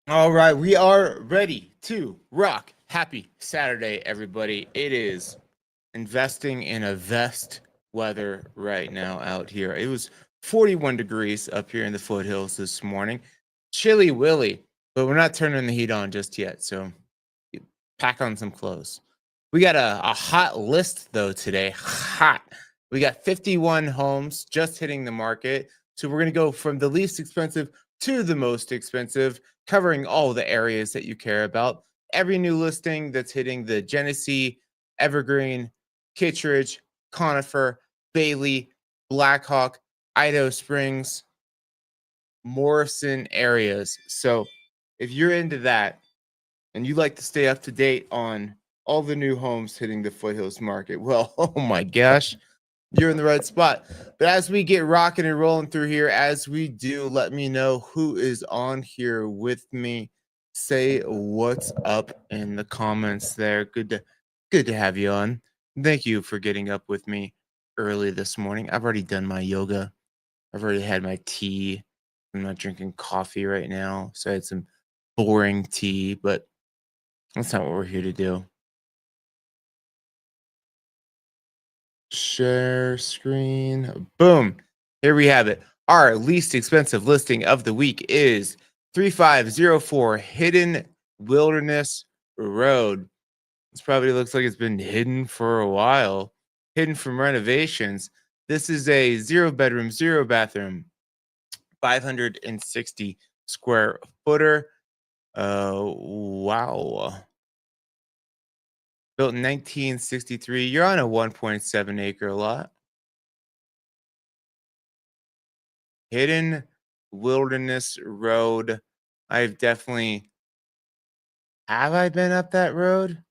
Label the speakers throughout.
Speaker 1: All right, we are ready to rock. Happy Saturday, everybody. It is investing in a vest weather right now out here. It was 41 degrees up here in the foothills this morning. Chilly willy, but we're not turning the heat on just yet. So pack on some clothes. We got a hot list though today. Hot. We got 51 homes just hitting the market. So we're going to go from the least expensive to the most expensive, covering all the areas that you care about. Every new listing that's hitting the Genesee, Evergreen, Kittredge, Conifer, Bailey, Blackhawk, Idaho Springs, Morrison areas. So if you're into that, and you like to stay up to date on all the new homes hitting the foothills market, well, oh my gosh, you're in the right spot. But as we get rocking and rolling through here, as we do, let me know who is on here with me. Say what's up in the comments there. Good to have you on. Thank you for getting up with me early this morning. I've already done my yoga. I've already had my tea. I'm not drinking coffee right now. So I had some boring tea, but that's not what we're here to do. Share screen. Boom. Here we have it. Our least expensive listing of the week is 3504 Hidden Wilderness Road. This probably looks like it's been hidden for a while, hidden from renovations. This is a 0 bedroom, 0 bathroom, 560 square footer. Wow. Built in 1963. You're on a 1.7 acre lot. Hidden Wilderness Road. I've definitely have I been up that road?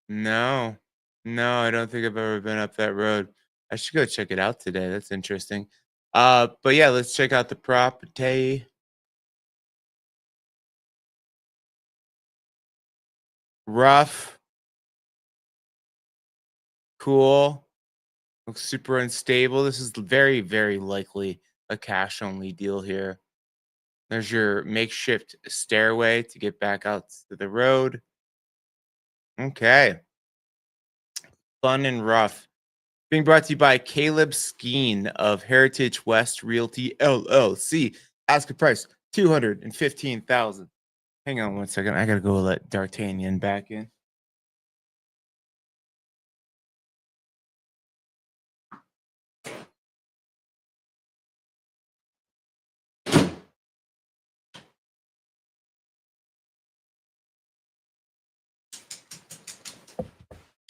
Speaker 1: No. No, I don't think I've ever been up that road. I should go check it out today. That's interesting. But yeah, let's check out the property. Rough, cool. Looks super unstable. This is very, very likely a cash only deal here. There's your makeshift stairway to get back out to the road. Okay. Fun and rough. Being brought to you by Caleb Skeen of Heritage West Realty LLC. Ask a price 215,000. Hang on one second. I gotta go let D'Artagnan back in.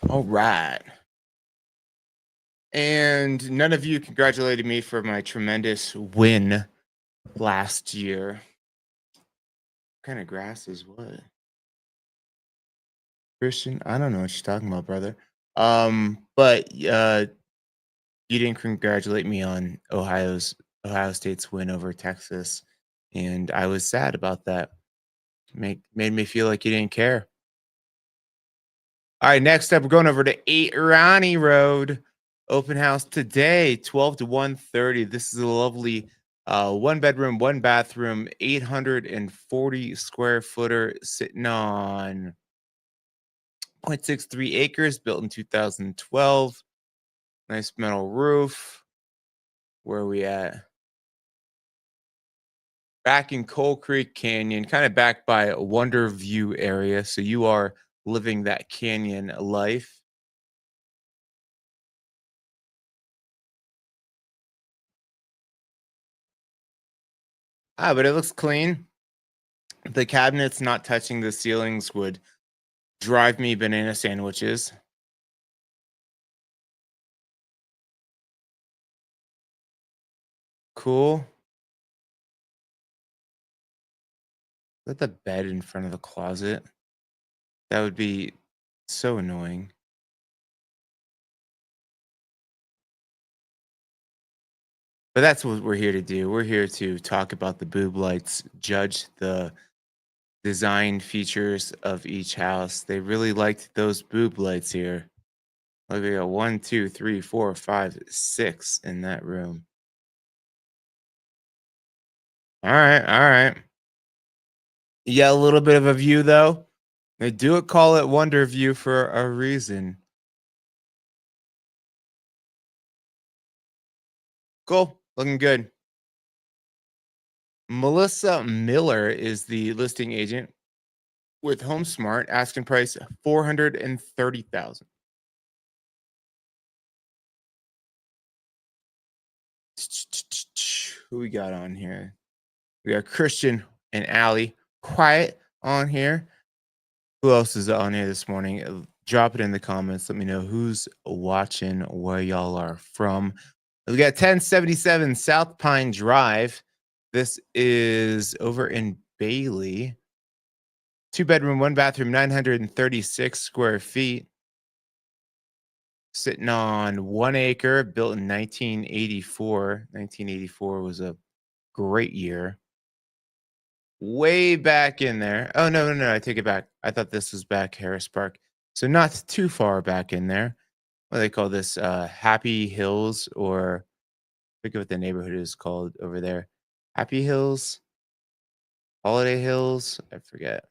Speaker 1: All right. And none of you congratulated me for my tremendous win last year. What kind of grass is what? Christian, I don't know what you're talking about, brother. But you didn't congratulate me on Ohio State's win over Texas, and I was sad about that. Made me feel like you didn't care. All right, next up, we're going over to 8 Ronnie Road. Open house today, 12 to 1:30. This is a lovely 1 bedroom, 1 bathroom, 840 square footer sitting on 0.63 acres, built in 2012. Nice metal roof. Where are we at? Back in Coal Creek Canyon, kind of back by Wonder View area. So you are living that canyon life. But it looks clean. The cabinets not touching the ceilings would drive me banana sandwiches. Cool. Put the bed in front of the closet. That would be so annoying. But that's what we're here to do. We're here to talk about the boob lights, judge the design features of each house. They really liked those boob lights here. Look, we got 1, 2, 3, 4, 5, 6 in that room. All right. All right. Yeah, a little bit of a view though. They do it call it Wonder View for a reason. Cool. Looking good. Melissa Miller is the listing agent with HomeSmart, asking price 430,000. Who we got on here? We got Christian and Allie quiet on here. Who else is on here this morning? Drop it in the comments. Let me know who's watching, where y'all are from. We got 1077 South Pine Drive. This is over in Bailey. 2 bedroom, 1 bathroom, 936 square feet. Sitting on 1 acre, built in 1984. 1984 was a great year. Way back in there. Oh, no, no, no. I take it back. I thought this was back Harris Park. So not too far back in there. What do they call this? Happy Hills, or I forget what the neighborhood is called over there. Happy Hills, Holiday Hills. I forget.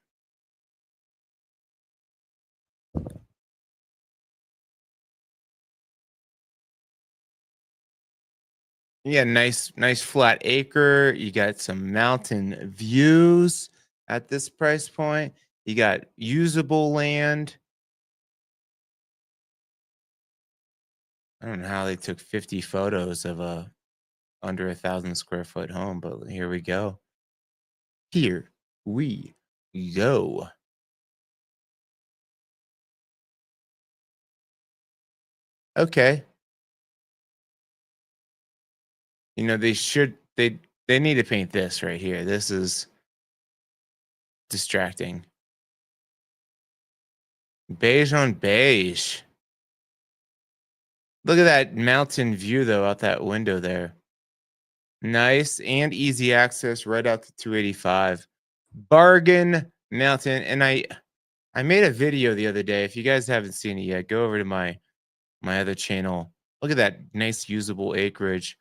Speaker 1: Yeah, nice flat acre. You got some mountain views at this price point. You got usable land. I don't know how they took 50 photos of a under 1,000 square foot home, but here we go. Here we go. Okay. They need to paint this right here. This is distracting. Beige on beige. Look at that mountain view though out that window there. Nice and easy access right out to 285. Bargain mountain. And I made a video the other day. If you guys haven't seen it yet, go over to my other channel. Look at that nice usable acreage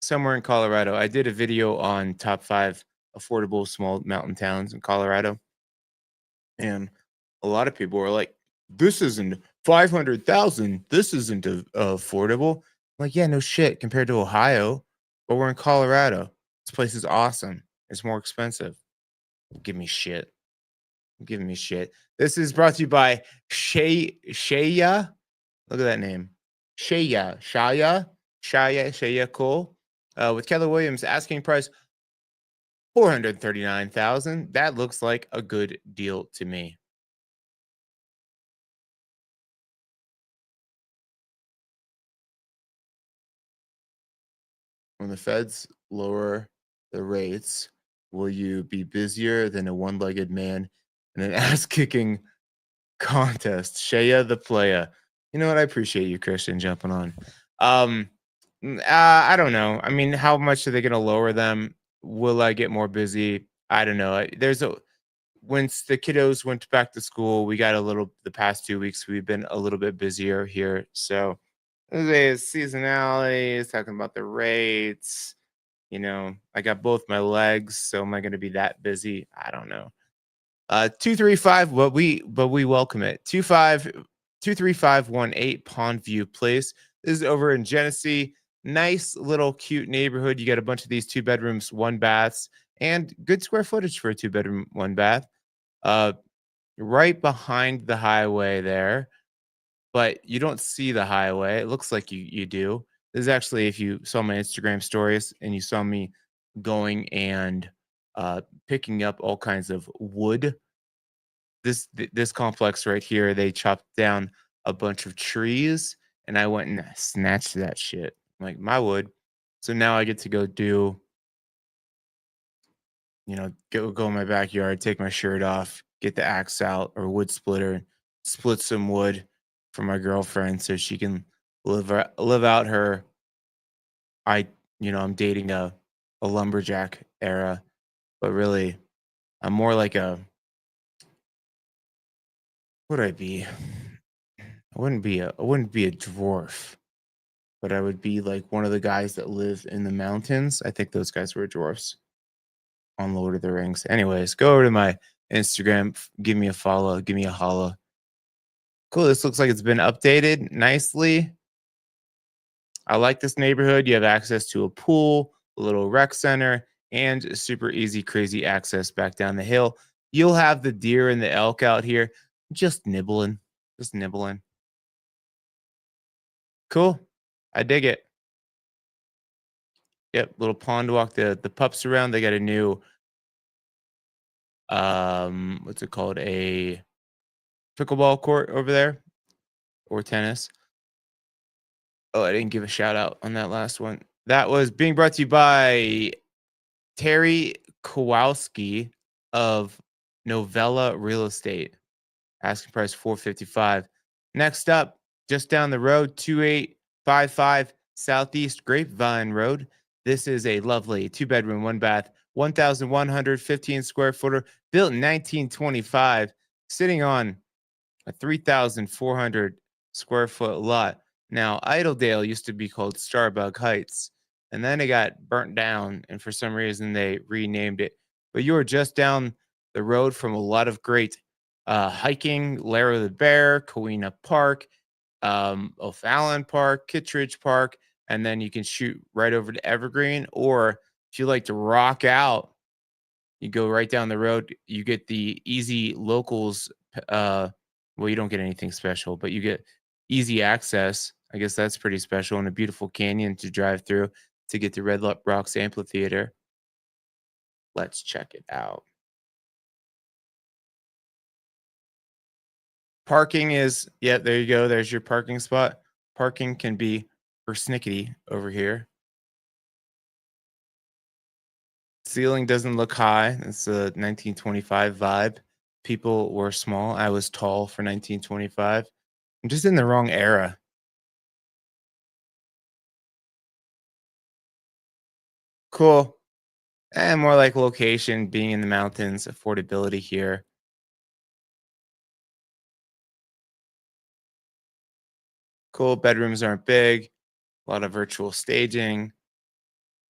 Speaker 1: somewhere in Colorado. I did a video on top 5 affordable small mountain towns in Colorado. And a lot of people were like, this isn't 500,000. This isn't affordable. I'm like, yeah, no shit compared to Ohio, but we're in Colorado. This place is awesome. It's more expensive. Give me shit. Give me shit. This is brought to you by Shaya. Look at that name. Shaya Cole. With Keller Williams asking price 439,000. That looks like a good deal to me. When the feds lower the rates, will you be busier than a one-legged man in an ass-kicking contest? Shaya the playa. You know what? I appreciate you, Christian, jumping on. Um, I don't know. I mean, how much are they going to lower them? Will I get more busy? I don't know. There's a Once the kiddos went back to school, we got a little. The past 2 weeks, we've been a little bit busier here. So there's seasonality. It's talking about the rates. I got both my legs, so am I going to be that busy? I don't know. 235, but we welcome it. 23518 Pondview Place. This is over in Genesee. Nice little cute neighborhood. You got a bunch of these 2 bedrooms, 1 baths, and good square footage for a 2 bedroom, 1 bath. Uh, right behind the highway there, but you don't see the highway. It looks like you do. This is actually, if you saw my Instagram stories and you saw me going and picking up all kinds of wood. This complex right here, they chopped down a bunch of trees, and I went and snatched that shit like my wood. So now I get to go do, go in my backyard, take my shirt off, get the axe out or wood splitter, split some wood for my girlfriend so she can live out her. I I'm dating a lumberjack era, but really I'm more like a what would I be? I wouldn't be a dwarf, but I would be like one of the guys that live in the mountains. I think those guys were dwarfs. on Lord of the Rings. Anyways, go over to my Instagram, give me a follow, give me a holla. Cool. This looks like it's been updated nicely. I like this neighborhood. You have access to a pool, a little rec center, and super easy, crazy access back down the hill. You'll have the deer and the elk out here just nibbling, just nibbling. Cool. I dig it. Yep, little pond to walk the pups around. They got a new what's it called? A pickleball court over there or tennis. Oh, I didn't give a shout out on that last one. That was being brought to you by Terry Kowalski of Novella Real Estate. Asking price 455. Next up, just down the road, 2855 Southeast Grapevine Road. This is a lovely 2-bedroom, 1-bath, 1,115 square footer, built in 1925, sitting on a 3,400 square foot lot. Now, Idledale used to be called Starbug Heights, and then it got burnt down, and for some reason they renamed it. But you are just down the road from a lot of great hiking, Lair the Bear, Kowena Park, O'Fallon Park, Kittredge Park, and then you can shoot right over to Evergreen. Or if you like to rock out, you go right down the road. You get the easy locals. Well, you don't get anything special, but you get easy access. I guess that's pretty special, and a beautiful canyon to drive through to get to Rocks Amphitheater. Let's check it out. Parking is, yeah, there you go. There's your parking spot. Parking can be persnickety over here. Ceiling doesn't look high. It's a 1925 vibe. People were small. I was tall for 1925. I'm just in the wrong era. Cool. And more like location, being in the mountains, affordability here. Cool. Bedrooms aren't big. A lot of virtual staging.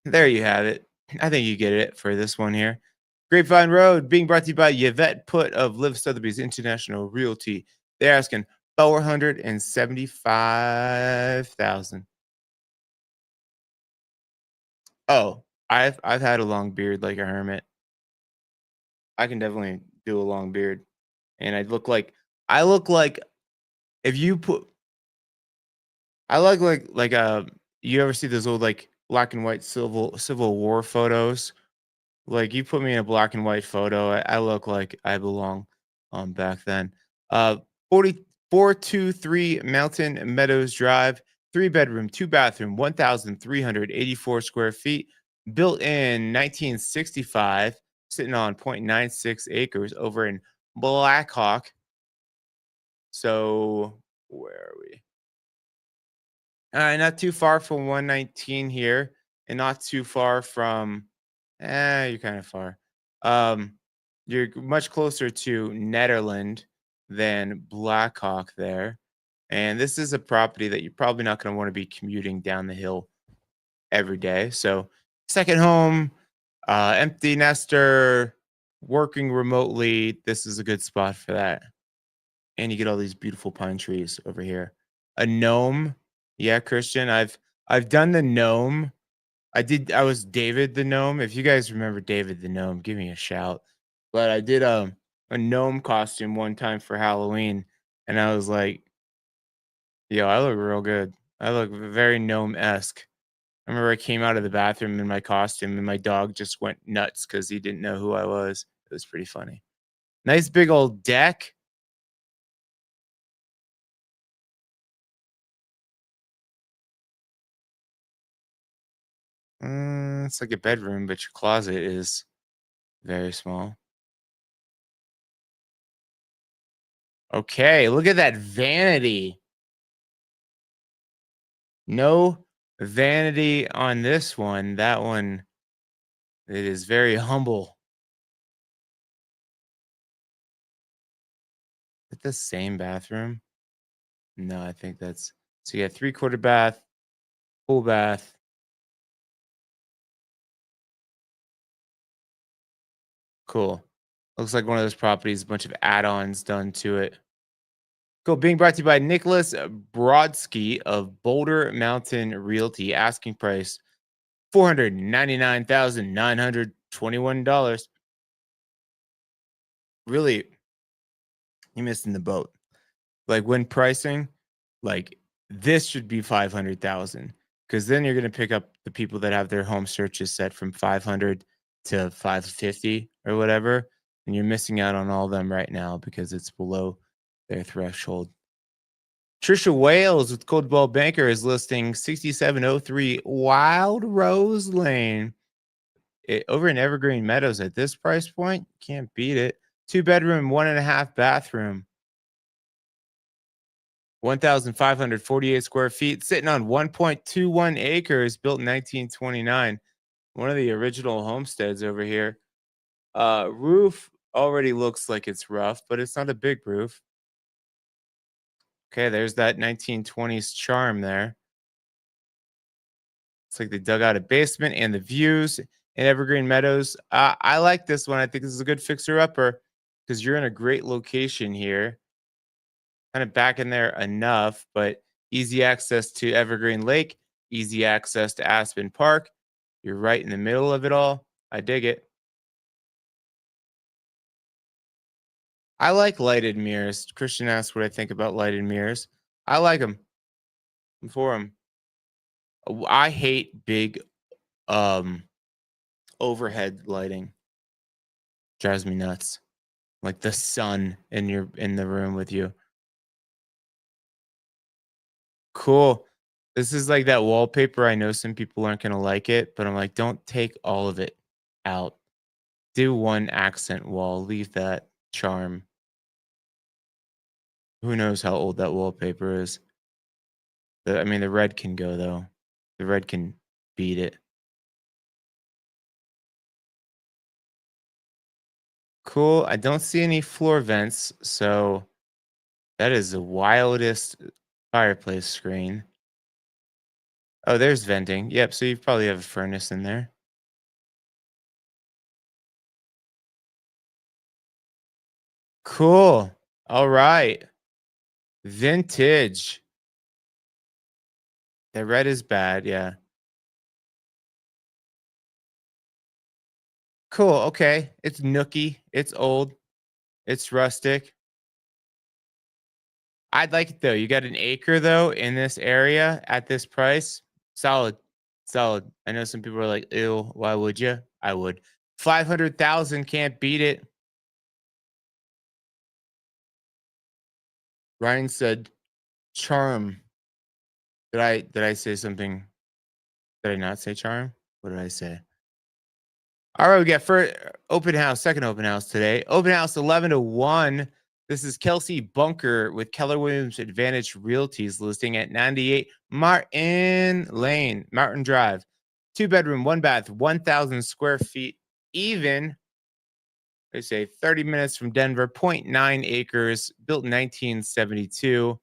Speaker 1: There you have it. I think you get it for this one here. Grapevine Road being brought to you by Yvette Put of Liv Sotheby's International Realty. They're asking 475,000. Oh, I've had a long beard like a hermit. I can definitely do a long beard, and I look like if you put I like you ever see those old like black and white Civil War photos. Like, you put me in a black and white photo, I look like I belong, back then. 4423 Mountain Meadows Drive, 3-bedroom, 2-bathroom, 1,384 square feet, built in 1965, sitting on 0.96 acres over in Blackhawk. So, where are we? Not too far from 119 here, and not too far from you're kind of far. Um, you're much closer to Netherland than Blackhawk there. And this is a property that you're probably not going to want to be commuting down the hill every day. So, second home, empty nester, working remotely. This is a good spot for that. And you get all these beautiful pine trees over here. A gnome. Yeah, Christian, I've done the gnome. I was David the gnome. If you guys remember David the gnome, give me a shout. But I did a gnome costume one time for Halloween, and I was like, yo, I look real good. I look very gnome-esque. I remember I came out of the bathroom in my costume and my dog just went nuts because he didn't know who I was. It was pretty funny. Nice big old deck. It's like a bedroom, but your closet is very small. Okay, look at that vanity. No vanity on this one. That one, it is very humble. Is it the same bathroom? No, I think that's so you got 3/4 bath, full bath. Cool. Looks like one of those properties, a bunch of add-ons done to it. Cool. Being brought to you by Nicholas Brodsky of Boulder Mountain Realty. Asking price $499,921. Really, you missing the boat. Like when pricing, like this should be 500,000 because then you're going to pick up the people that have their home searches set from 500 to 550 or whatever, and you're missing out on all of them right now because it's below their threshold. Trisha Wales with Coldwell Banker is listing 6703 Wild Rose Lane over in Evergreen Meadows. At this price point, can't beat it. 2-bedroom, 1.5 bathroom. 1,548 square feet, sitting on 1.21 acres, built in 1929. One of the original homesteads over here. Roof already looks like it's rough, but it's not a big roof. Okay, there's that 1920s charm there. It's like they dug out a basement and the views in Evergreen Meadows. I like this one. I think this is a good fixer-upper because you're in a great location here. Kind of back in there enough, but easy access to Evergreen Lake, easy access to Aspen Park. You're right in the middle of it all. I dig it. I like lighted mirrors. Christian asked what I think about lighted mirrors. I like them. I'm for them. I hate big um overhead lighting. Drives me nuts. Like the sun in the room with you. Cool. This is like that wallpaper. I know some people aren't going to like it, but I'm like, don't take all of it out. Do one accent wall. Leave that charm. Who knows how old that wallpaper is? I mean, the red can go, though. The red can beat it. Cool. I don't see any floor vents, so that is the wildest fireplace screen. Oh, there's venting. Yep, so you probably have a furnace in there. Cool. All right. Vintage. The red is bad, yeah. Cool, okay. It's nooky, it's old, it's rustic. I'd like it though. You got an acre though in this area at this price. Solid. Solid. I know some people are like, ew, why would you? I would. 500,000 can't beat it. Ryan said charm. Did I say something? Did I not say charm? What did I say? All right, we got first open house, second open house today. Open house 11 to 1. This is Kelsey Bunker with Keller Williams Advantage Realties listing at 98 Martin Lane, Martin Drive. 2-bedroom, 1 bath, 1,000 square feet. Even, they say 30 minutes from Denver, 0.9 acres, built in 1972.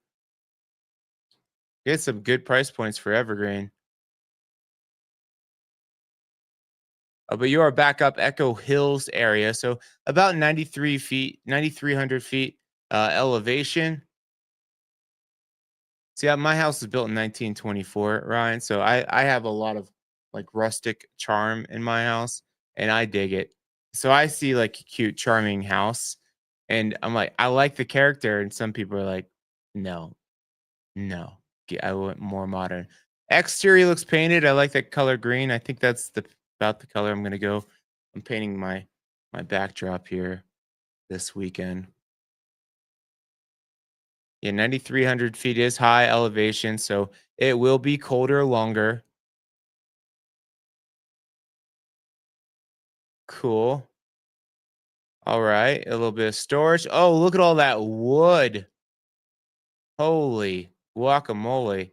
Speaker 1: Get some good price points for Evergreen. But you are back up Echo Hills area. So about 93 feet, 9,300 feet elevation. See, my house was built in 1924, Ryan. So I have a lot of like rustic charm in my house and I dig it. So I see like a cute, charming house and I'm like, I like the character. And some people are like, no, no, I want more modern. Exterior looks painted. I like that color green. I think that's about the color I'm gonna go. I'm painting my backdrop here this weekend. Yeah, 9,300 feet is high elevation, so it will be colder longer. Cool. All right, a little bit of storage. Oh, look at all that wood. Holy guacamole.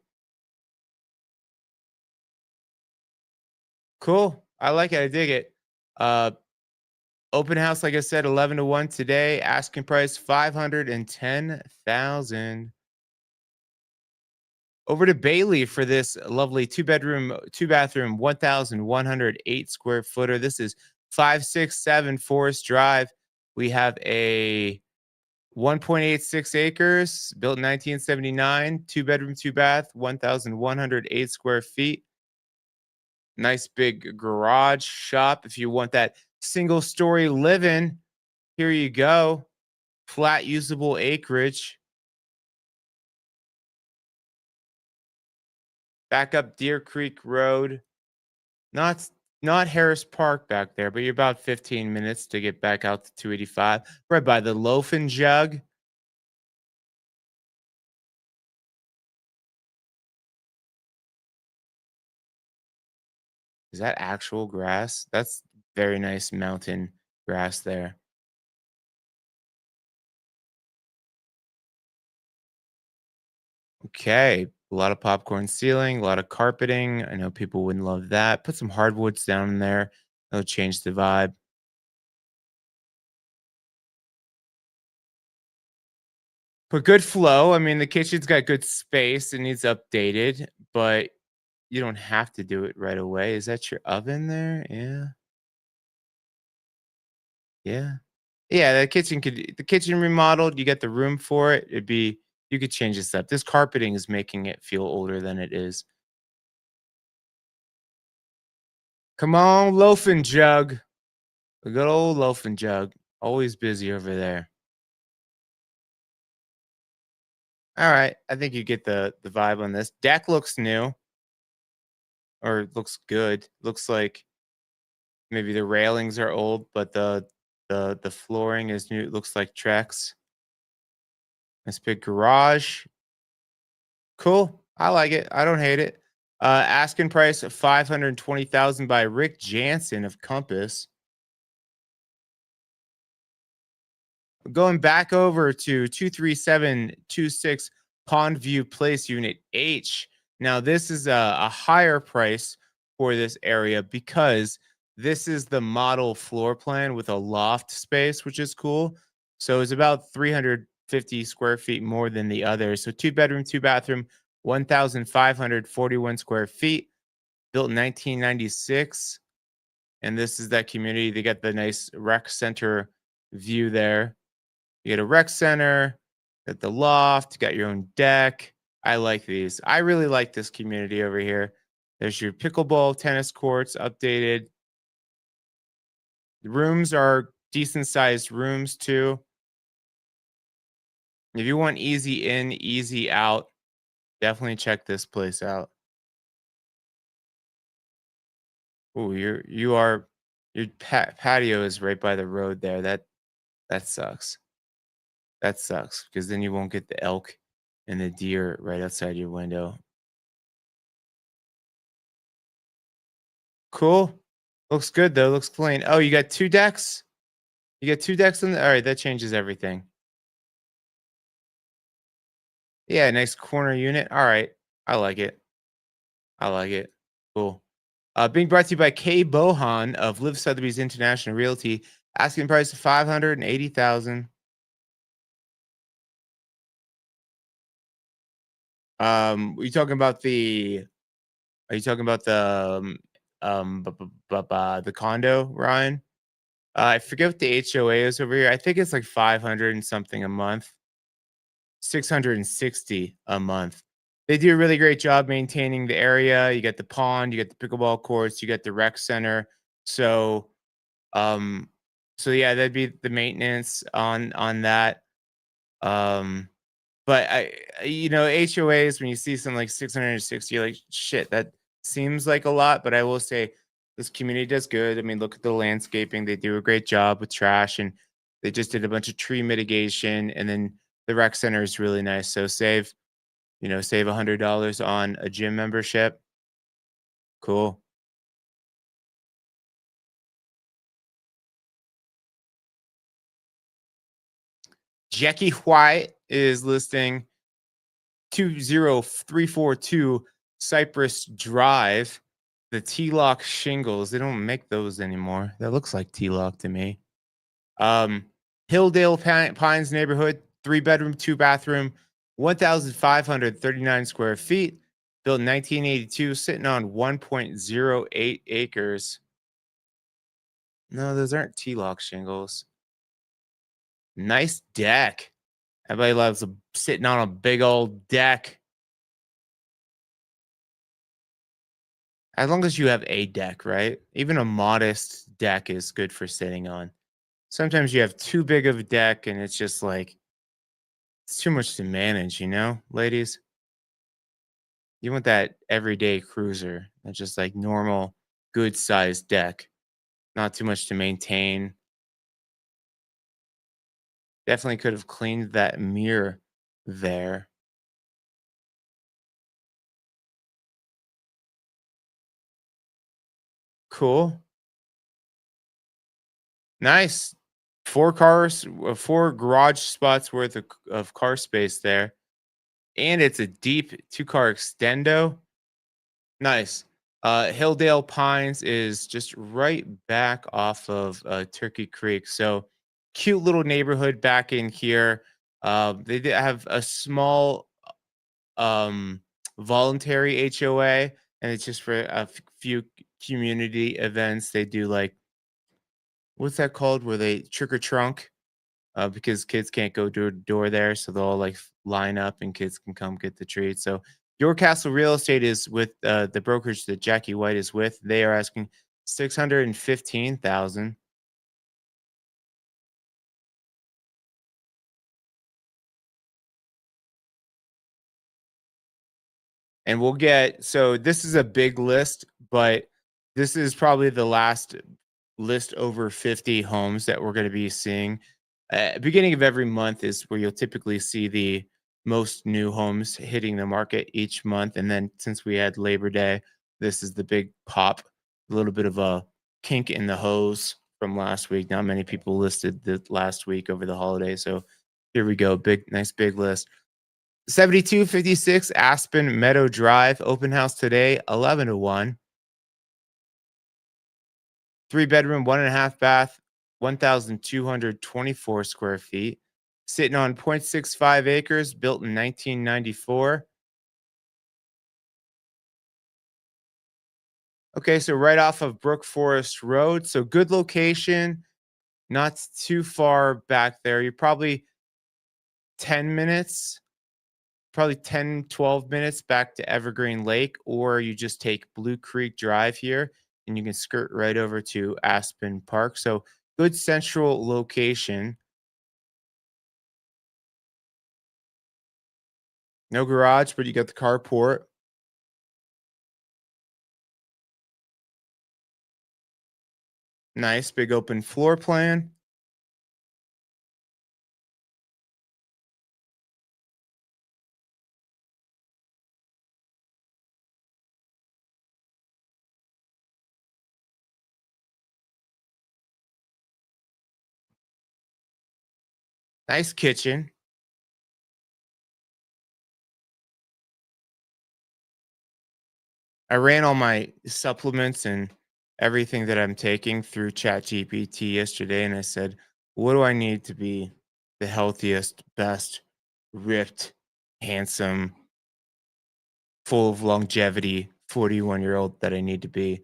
Speaker 1: Cool. I like it. I dig it. Uh, Open house, like I said, 11 to 1 today. Asking price 510,000. Over to Bailey for this lovely 2-bedroom, 2-bathroom, 1,108 square footer. This is 567 Forest Drive. We have a 1.86 acres, built in 1979, 2 bedroom, 2 bath, 1,108 square feet. Nice big garage shop. If you want that single story living, here you go. Flat usable acreage. Back up Deer Creek Road. Not not Harris Park back there, but you're about 15 minutes to get back out to 285. Right by the Loaf and Jug. Is that actual grass? That's very nice mountain grass there. Okay. A lot of popcorn ceiling, a lot of carpeting. I know people wouldn't love that. Put some hardwoods down in there. That'll change the vibe. But good flow. I mean, the kitchen's got good space. It needs updated, but you don't have to do it right away. Is that your oven there? Yeah. Yeah. Yeah, the kitchen remodeled, you get the room for it. You could change this up. This carpeting is making it feel older than it is. Come on, loafing jug. A good old loafing jug. Always busy over there. All right. I think you get the vibe on this. Deck looks new or looks good. Looks like maybe the railings are old, but the flooring is new. It looks like Trex. Nice big garage. Cool. I like it. I don't hate it. Asking price of 520,000 by Rick Jansen of Compass. Going back over to 23726 Pondview Place Unit H. Now, this is a higher price for this area because this is the model floor plan with a loft space, which is cool. So it's about 350 square feet more than the others. So 2 bedroom, 2 bathroom, 1,541 square feet, built in 1996. And this is that community. They got the nice rec center view there. You get a rec center, got the loft, got your own deck. I like these. I really like this community over here. There's your pickleball tennis courts updated. The rooms are decent sized rooms too. If you want easy in, easy out, definitely check this place out. Oh, your patio is right by the road there. That sucks. That sucks because then you won't get the elk and the deer right outside your window. Cool. Looks good though. Looks clean. Oh, you got two decks? You got two decks in the all right, that changes everything. Yeah, nice corner unit. All right. I like it. I like it. Cool. Being brought to you by Kay Bohan of Live Sotheby's International Realty. Asking price of 580,000. Are you talking about the condo, Ryan? I forget what the HOA is over here. I think it's like 500 and something a month. 660 a month. They do a really great job maintaining the area. You get the pond, you get the pickleball courts, you get the rec center. So, um, so yeah, that'd be the maintenance on that. Um, but HOAs when you see something like 660, you're like shit, that seems like a lot. But I will say this community does good. I mean, look at the landscaping; they do a great job with trash, and they just did a bunch of tree mitigation, and then the rec center is really nice. So save $100 on a gym membership. Cool. Jackie White is listing 20342 Cypress Drive. The T-Lock shingles. They don't make those anymore. That looks like T-Lock to me. Um, Hilldale Pines neighborhood, 3 bedroom, 2 bathroom, 1,539 square feet, built in 1982, sitting on 1.08 acres. No, those aren't T-lock shingles. Nice deck. Everybody loves sitting on a big old deck. As long as you have a deck, right? Even a modest deck is good for sitting on. Sometimes you have too big of a deck and it's just like it's too much to manage, ladies. You want that everyday cruiser, that's just like normal, good sized deck, not too much to maintain. Definitely could have cleaned that mirror there. Cool. Nice. Four garage spots worth of car space there. And it's a deep two-car extendo. Nice. Hilldale Pines is just right back off of Turkey Creek. So cute little neighborhood back in here. They did have a small um, voluntary HOA, and it's just for few community events. They do like what's that called? Where they trick or trunk, because kids can't go door to door there, so they'll all like line up and kids can come get the treat. So your Castle Real Estate is with the brokerage that Jackie White is with. They are asking 615,000, and we'll get. So this is a big list, but this is probably the last list over 50 homes that we're going to be seeing. Beginning of every month is where you'll typically see the most new homes hitting the market each month. And then since we had Labor Day, this is the big pop, a little bit of a kink in the hose from last week. Not many people listed the last week over the holiday. So here we go. Nice big list. 7256 Aspen Meadow Drive, open house today, 11 to 1. 3 bedroom, 1.5 bath, 1,224 square feet, sitting on 0.65 acres, built in 1994. Okay, so right off of Brook Forest Road. So good location, not too far back there. You're probably 10 minutes, probably 10, 12 minutes back to Evergreen Lake, or you just take Blue Creek Drive here and you can skirt right over to Aspen Park. So good central location. No garage, but you got the carport. Nice big open floor plan. Nice kitchen. I ran all my supplements and everything that I'm taking through ChatGPT yesterday, and I said, "What do I need to be the healthiest, best, ripped, handsome, full of longevity 41-year-old that I need to be?"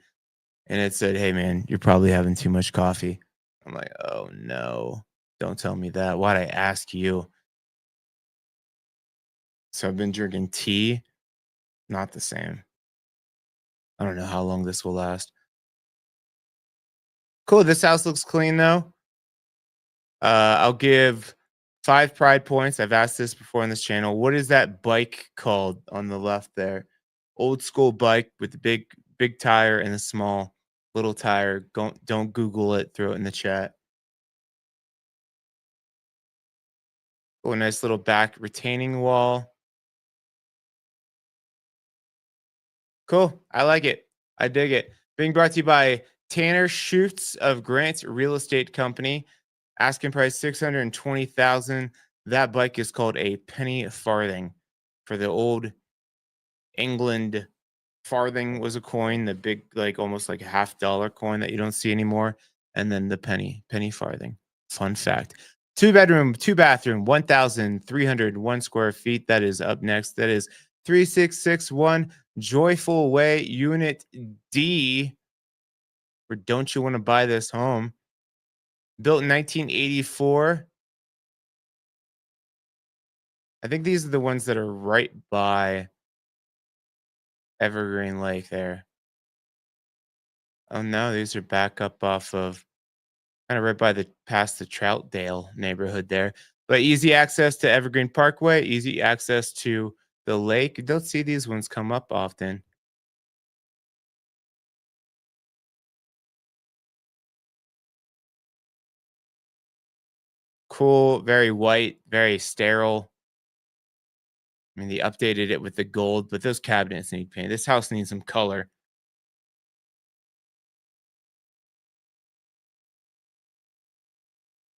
Speaker 1: And it said, "Hey, man, you're probably having too much coffee." I'm like, "Oh no, don't tell me that. Why'd I ask you?" So I've been drinking tea. Not the same. I don't know how long this will last. Cool. This house looks clean though. I'll give 5 pride points. I've asked this before on this channel. What is that bike called on the left there? Old school bike with the big tire and a small little tire. Don't Google it. Throw it in the chat. Oh, a nice little back retaining wall. Cool. I like it. I dig it. Being brought to you by Tanner Schutz of Grant Real Estate Company. Asking price 620,000. That bike is called a penny farthing. For the old England, farthing was a coin, the big, like almost like a $half coin that you don't see anymore. And then the penny farthing. Fun fact. 2 bedroom, 2 bathroom, 1,301 square feet. That is up next. That is 3661 Joyful Way, Unit D. or don't you want to buy this home? Built in 1984. I think these are the ones that are right by Evergreen Lake there. Oh no, these are back up off of kind of right by the past the Troutdale neighborhood there. But easy access to Evergreen Parkway, easy access to the lake. You don't see these ones come up often. Cool, very white, very sterile. I mean, they updated it with the gold, but those cabinets need paint. This house needs some color.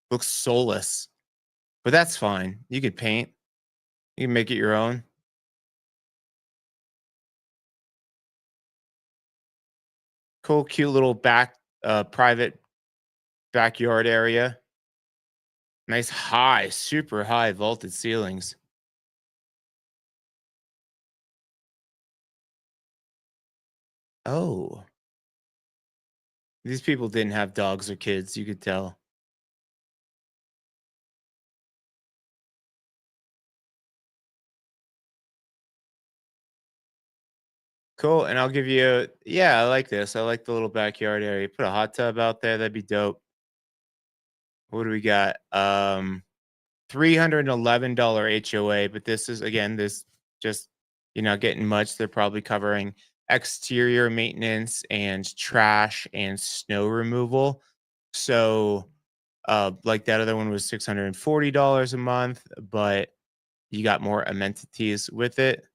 Speaker 1: Looks soulless, but that's fine. You could paint. You can make it your own. Cool, cute little private backyard area. Nice high, super high vaulted ceilings. Oh, these people didn't have dogs or kids. You could tell. Cool. And I'll give you, yeah, I like this. I like the little backyard area. Put a hot tub out there. That'd be dope. What do we got? $311 HOA, but this is again, this just you're not getting much. They're probably covering exterior maintenance and trash and snow removal. So like that other one was $640 a month, but you got more amenities with it.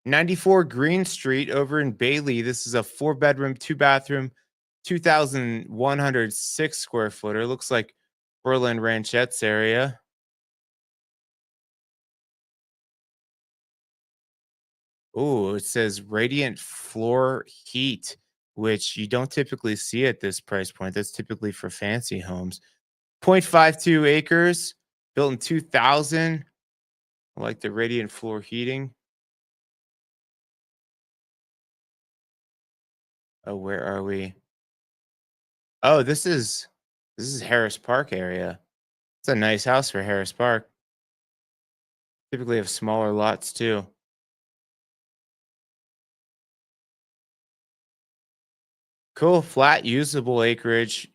Speaker 1: 94 Green Street over in Bailey. This is a 4 bedroom, 2 bathroom, 2,106 square footer. Looks like Berlin Ranchettes area. Oh, it says radiant floor heat, which you don't typically see at this price point. That's typically for fancy homes. 0.52 acres, built in 2000. I like the radiant floor heating. Oh, where are we? Oh, this is Harris Park area. It's a nice house for Harris Park. Typically have smaller lots too. Cool, flat usable acreage.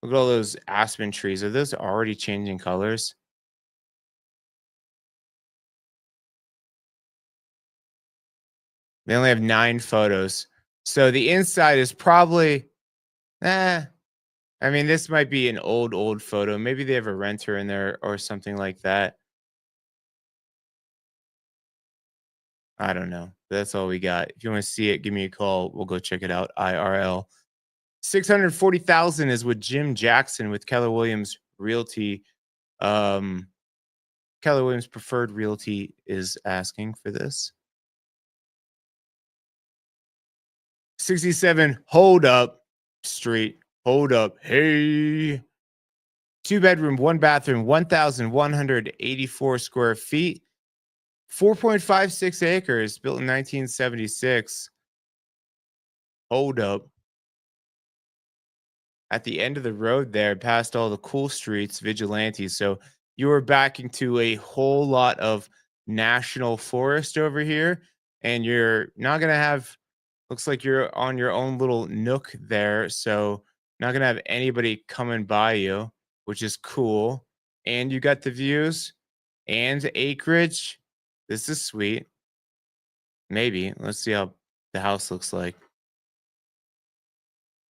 Speaker 1: Look at all those aspen trees. Are those already changing colors? They only have 9 photos. So the inside is probably eh. I mean, this might be an old photo. Maybe they have a renter in there or something like that. I don't know. That's all we got. If you want to see it, give me a call. We'll go check it out. IRL. 640,000 is what Jim Jackson with Keller Williams Realty. Um, Keller Williams Preferred Realty is asking for this. 67 Hold Up Street. Hold up. Hey. 2 bedroom, 1 bathroom, 1,184 square feet, 4.56 acres, built in 1976. Hold up. At the end of the road there, past all the cool streets, vigilantes. So you are backing to a whole lot of national forest over here, and you're not going to have, looks like you're on your own little nook there. So not going to have anybody coming by you, which is cool. And you got the views and acreage. This is sweet. Maybe. Let's see how the house looks like.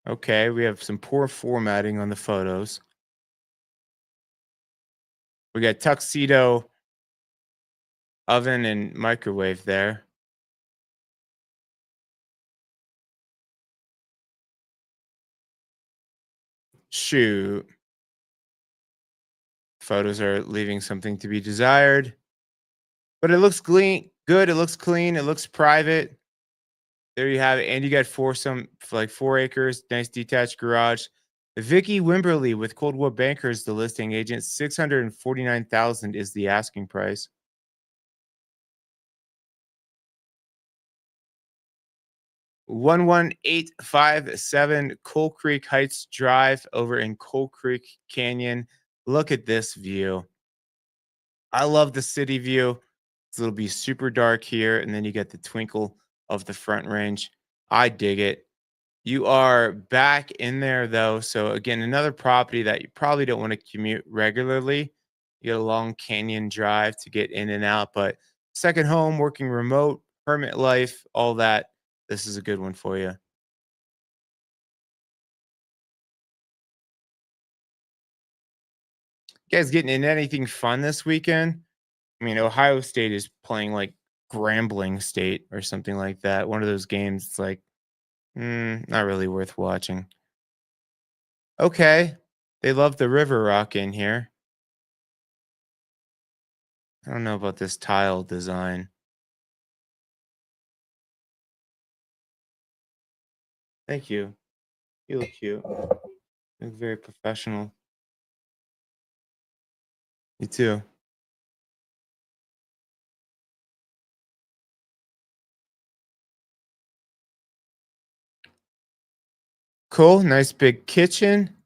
Speaker 1: Okay, we have some poor formatting on the photos. We got tuxedo oven and microwave there. Shoot. Photos are leaving something to be desired, but it looks clean. Good. It looks clean. It looks private. There you have it. And you got like 4 acres, nice detached garage. Vicky Wimberly with Coldwell Bankers, the listing agent. 649,000 is the asking price. 11857 Coal Creek Heights Drive over in Coal Creek Canyon. Look at this view. I love the city view. So it'll be super dark here, and then you get the twinkle of the Front Range. I dig it. You are back in there though. So again, another property that you probably don't want to commute regularly. You get a long canyon drive to get in and out, but second home, working remote, hermit life, all that. This is a good one for you. You guys getting in anything fun this weekend? I mean, Ohio State is playing like Grambling State or something like that. One of those games. It's like, not really worth watching. Okay, they love the River Rock in here. I don't know about this tile design. Thank you. You look cute. You look very professional. You too. Cool. Nice big kitchen.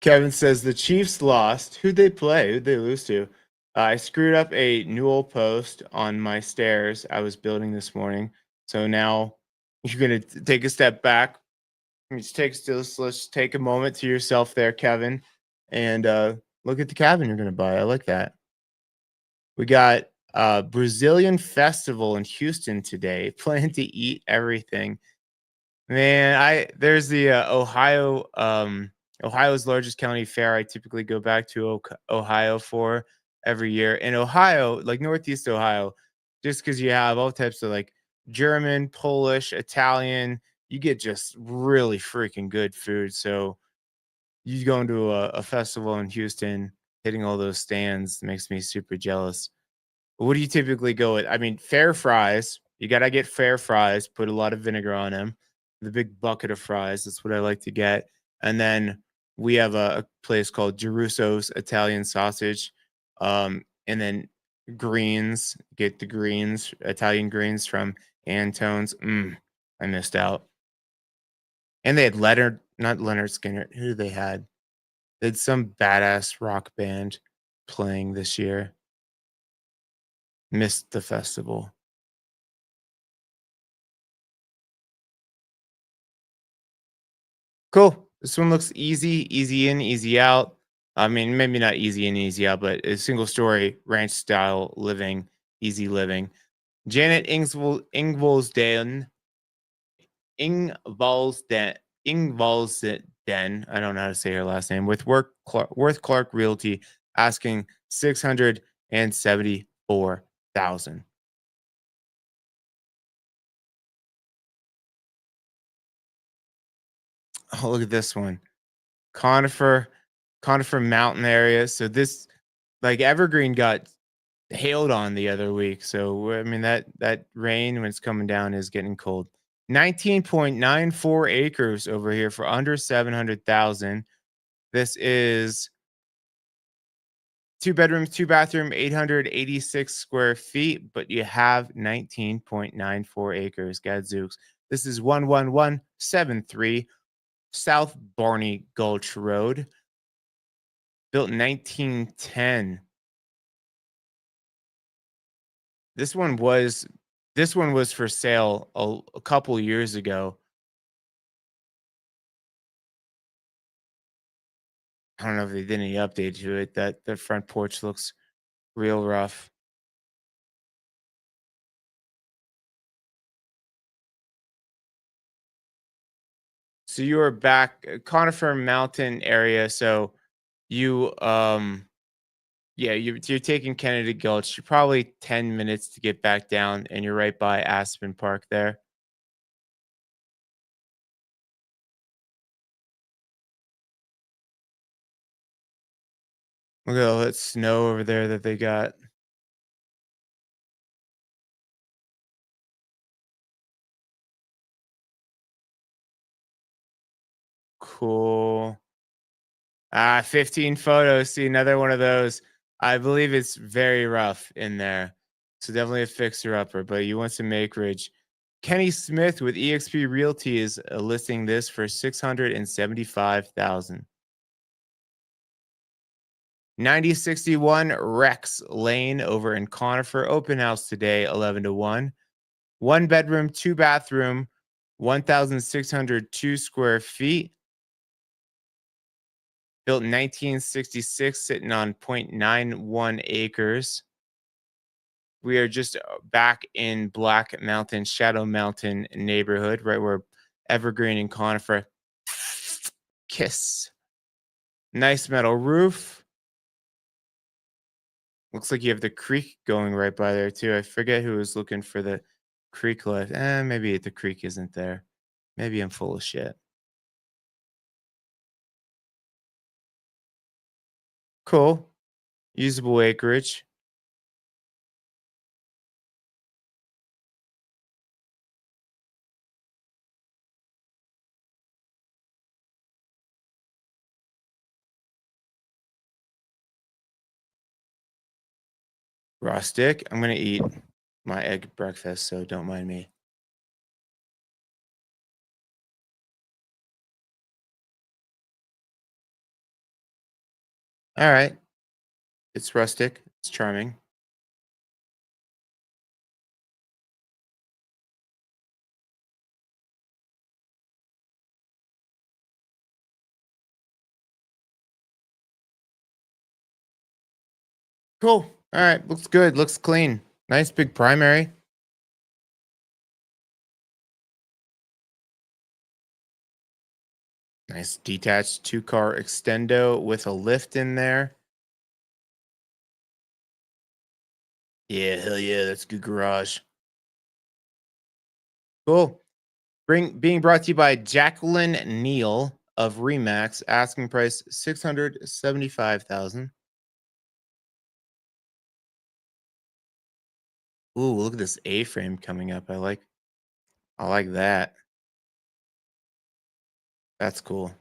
Speaker 1: Kevin says the Chiefs lost. Who'd they play? Who'd they lose to? I screwed up a newel post on my stairs I was building this morning. So now you're gonna take a step back. Let's take a moment to yourself there, Kevin, and look at the cabin you're gonna buy. I like that. We got Brazilian festival in Houston today. Plan to eat everything. Man, I there's the Ohio's largest county fair. I typically go back to Ohio for every year. In Ohio, like Northeast Ohio, just because you have all types of like German, Polish, Italian, you get just really freaking good food. So you going to a festival in Houston, hitting all those stands makes me super jealous. What do you typically go with? I mean, fair fries. You gotta get fair fries. Put a lot of vinegar on them. The big bucket of fries. That's what I like to get. And then we have a place called Gerusso's Italian sausage. And then greens. Get the greens, Italian greens from Antone's. I missed out. And they had not Leonard Skinner. Who they had? They had some badass rock band playing this year. Missed the festival. Cool. This one looks easy, easy in, easy out. I mean, maybe not easy in, easy out, but a single story ranch style living, easy living. Janet Ingvalsden, Ingvalsden, Ingvalsden. I don't know how to say her last name. With Worth Clark Realty asking 674,000. Oh, look at this one. Conifer, Conifer Mountain area. So this like Evergreen got hailed on the other week. So I mean that rain when it's coming down is getting cold. 19.94 acres over here for under 700,000. This is two bedrooms, two bathroom, 886 square feet, but you have 19.94 acres. Gadzooks. This is 11173 South Barney Gulch Road, built in 1910. This one was this one was for sale a couple years ago. I don't know if they did any update to it. That the front porch looks real rough. So you are back Conifer Mountain area. So you yeah, you're taking Kennedy Gulch. You're probably 10 minutes to get back down, and you're right by Aspen Park there. Look at all that snow over there that they got. Cool. 15 photos. See, another one of those. I believe it's very rough in there. So definitely a fixer upper, but you want some acreage. Kenny Smith with EXP Realty is listing this for 675,000. 9061 Rex Lane over in Conifer. Open house today, 11 to 1. One bedroom, two bathroom, 1,602 square feet. Built in 1966, sitting on 0.91 acres. We are just back in Black Mountain, Shadow Mountain neighborhood, right where Evergreen and Conifer kiss. Nice metal roof. Looks like you have the creek going right by there too. I forget who was looking for the creek life. Maybe the creek isn't there. Maybe I'm full of shit. Cool. Usable acreage. Rustic. I'm gonna eat my egg breakfast, so don't mind me. All right. It's rustic. It's charming. Cool. All right. Looks good. Looks clean. Nice big primary. Nice detached two-car extendo with a lift in there. Yeah, hell yeah. That's a good garage. Cool. Being brought to you by Jacqueline Neal of Remax. Asking price 675,000. Ooh, look at this A-frame coming up. I like that. That's cool.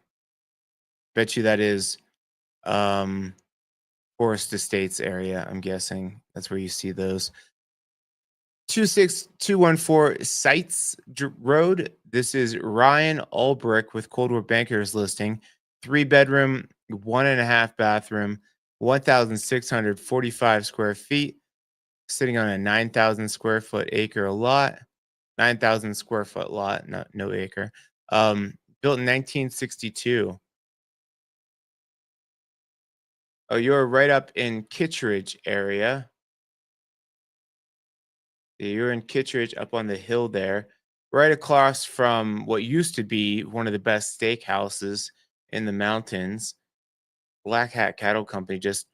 Speaker 1: Bet you that is um Forest Estates area, I'm guessing. That's where you see those. 26214 Sites Road. This is Ryan Ulbrich with Coldwell Bankers listing. Three bedroom, one and a half bathroom, 1,645 square feet, sitting on a 9,000 square foot acre lot. 9,000 square foot lot, not no acre. Built in 1962. Oh, you're right up in Kittredge area. Yeah, you're in Kittredge up on the hill there, right across from what used to be one of the best steakhouses in the mountains. Black Hat Cattle Company just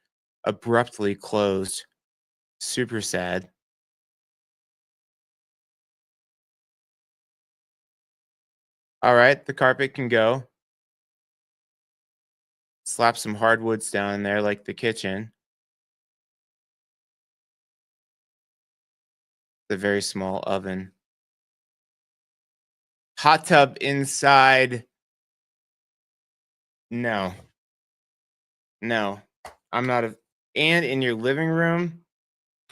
Speaker 1: abruptly closed. Super sad. All right, the carpet can go. Slap some hardwoods down in there like the kitchen. The very small oven. Hot tub inside. No, no. I'm not a and in your living room?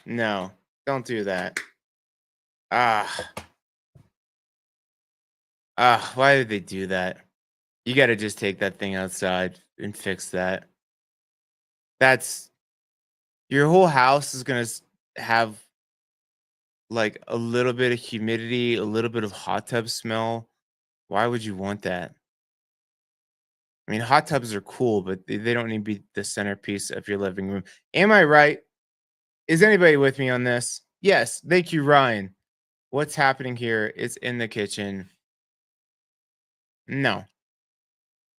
Speaker 1: No, don't do that. Ah, why did they do that? You gotta just take that thing outside and fix that. That's your whole house is gonna have like a little bit of humidity, a little bit of hot tub smell. Why would you want that? I mean, hot tubs are cool, but they don't need to be the centerpiece of your living room. Am I right? Is anybody with me on this? Yes. Thank you, Ryan. What's happening here? It's in the kitchen. No,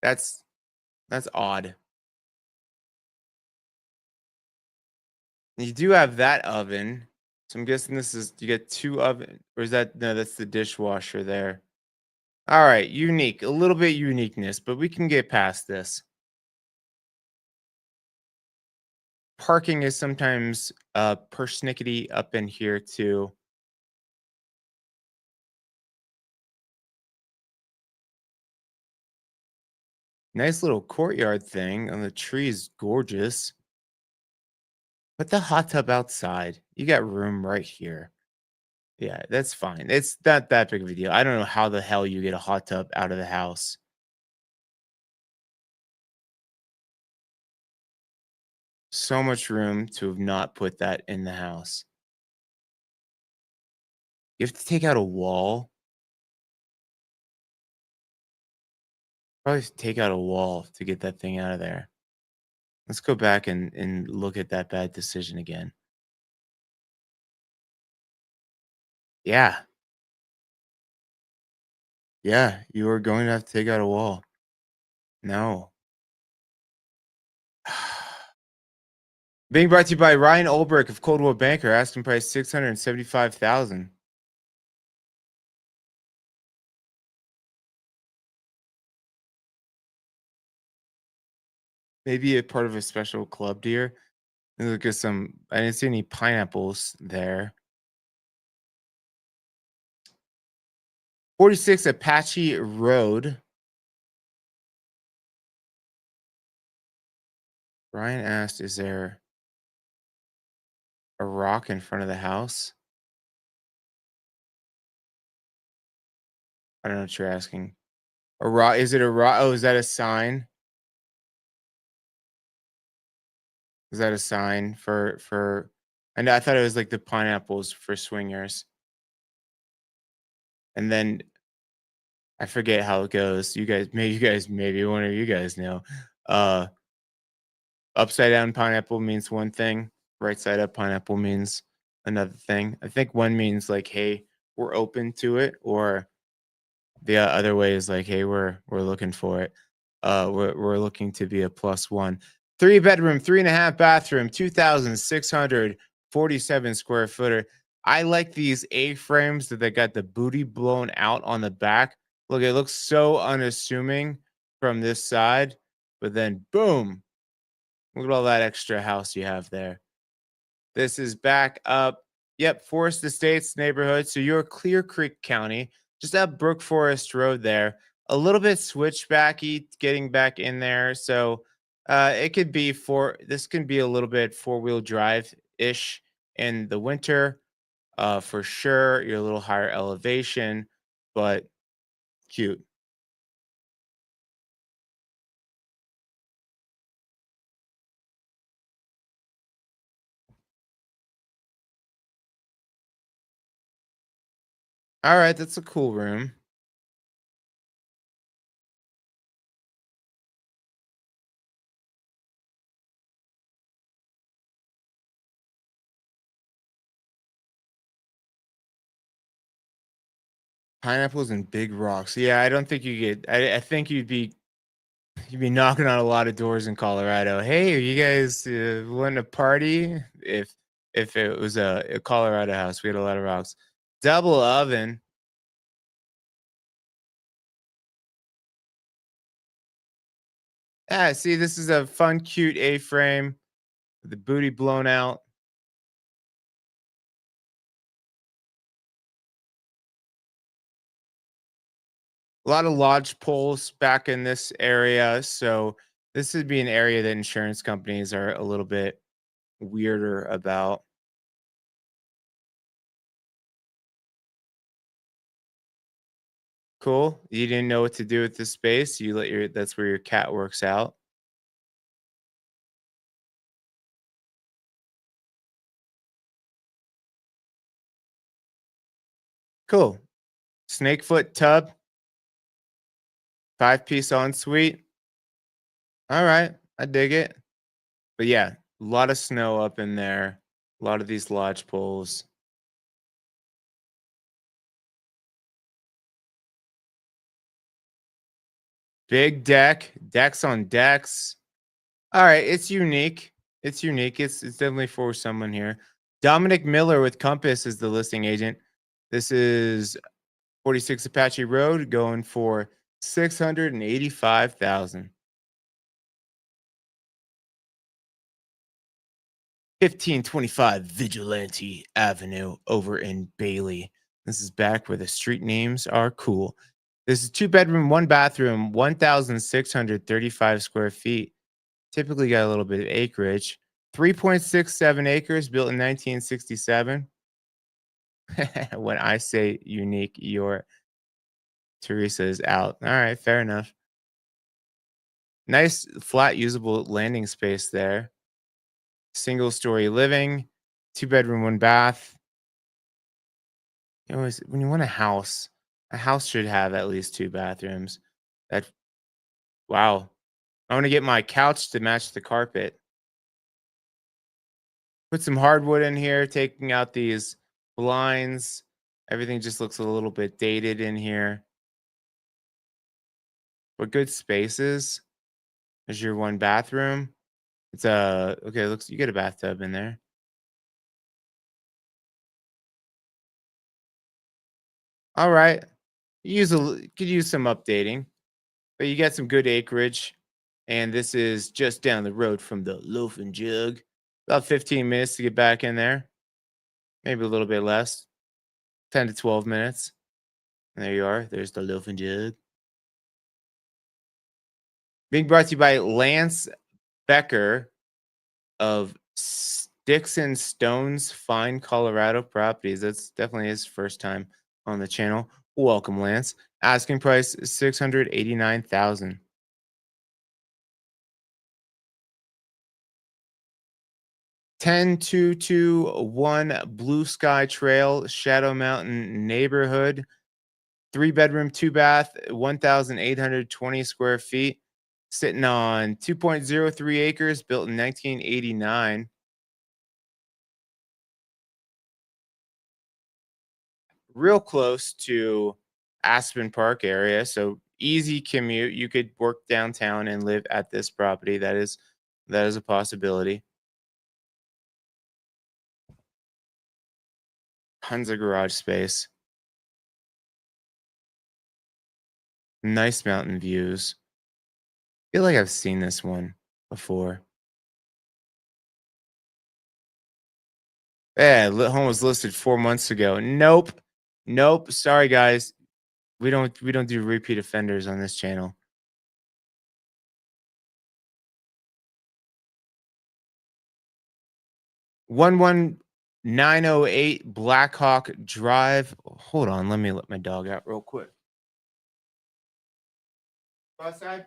Speaker 1: that's that's odd. You do have that oven. So I'm guessing this is you get two oven or is that no, that's the dishwasher there. All right, unique, a little bit uniqueness, but we can get past this. Parking is sometimes persnickety up in here too. Nice little courtyard thing, and the tree is gorgeous. Put the hot tub outside. You got room right here. Yeah, that's fine. It's not that big of a deal. I don't know how the hell you get a hot tub out of the house. So much room to have not put that in the house. You have to take out a wall. Probably take out a wall to get that thing out of there. Let's go back and look at that bad decision again. Yeah. Yeah, you are going to have to take out a wall. No. Being brought to you by Ryan Ulbrich of Coldwell Banker, asking price 675,000. Maybe a part of a special club deer. Look at some. I didn't see any pineapples there. 46 Apache Road. Ryan asked, "Is there a rock in front of the house?" I don't know what you're asking. A rock? Is it a rock? Oh, is that a sign? Is that a sign for? And I thought it was like the pineapples for swingers. And then I forget how it goes. Maybe one of you guys know. Uh, Upside down pineapple means one thing. Right side up pineapple means another thing. I think one means like, hey, we're open to it, or the other way is like, hey, we're looking for it. We're looking to be a plus one. 3 bedroom, 3.5 bathroom, 2,647 square footer. I like these A-frames that they got the booty blown out on the back. Look, it looks so unassuming from this side, but then boom, look at all that extra house you have there. This is back up. Yep, Forest Estates neighborhood. So you're Clear Creek County, just up Brook Forest Road there. A little bit switchbacky getting back in there. So it could be this can be a little bit four-wheel drive ish in the winter. For sure. You're a little higher elevation, but cute. All right, that's a cool room. Pineapples and big rocks. Yeah, I don't think you get. I think you'd be knocking on a lot of doors in Colorado. Hey, are you guys want to party? If it was a Colorado house, we had a lot of rocks. Double oven. Yeah, see, this is a fun, cute A-frame with the booty blown out. A lot of lodge poles back in this area, so this would be an area that insurance companies are a little bit weirder about. Cool. You didn't know what to do with this space. You let your That's where your cat works out. Cool. Snakefoot tub, 5-piece ensuite. All right, I dig it. But yeah, a lot of snow up in there. A lot of these lodge poles. Big deck, decks on decks. All right, it's unique. It's unique. It's definitely for someone here. Dominic Miller with Compass is the listing agent. This is 46 Apache Road going for 685,000. 1525 Vigilante Avenue over in Bailey. This is back where the street names are cool. This is 2 bedroom, 1 bathroom, 1,635 square feet. Typically got a little bit of acreage. 3.67 acres, built in 1967. When I say unique, your Teresa is out. All right, fair enough. Nice flat usable landing space there. Single story living, 2 bedroom, 1 bath. You always, when you want a house should have at least 2 bathrooms. That wow. I want to get my couch to match the carpet. Put some hardwood in here, taking out these blinds. Everything just looks a little bit dated in here, but good spaces. There's your 1 bathroom. It's a okay. Looks you get a bathtub in there. All right. Could use some updating, but you get some good acreage, and this is just down the road from the Loaf and Jug. About 15 minutes to get back in there, maybe a little bit less, 10 to 12 minutes. And there you are. There's the Loaf and Jug. Being brought to you by Lance Becker of Sticks and Stones Fine Colorado Properties. That's definitely his first time on the channel. Welcome, Lance. Asking price 689,000. 10221 Blue Sky Trail, Shadow Mountain neighborhood. 3 bedroom, 2 bath, 1,820 square feet. Sitting on 2.03 acres, built in 1989. Real close to Aspen Park area, so easy commute. You could work downtown and live at this property. That is a possibility. Tons of garage space. Nice mountain views. Feel like I've seen this one before. Yeah, home was listed 4 months ago. Nope. Nope. Sorry, guys. We don't do repeat offenders on this channel. 11908 Blackhawk Drive. Hold on, let me let my dog out real quick. Go outside.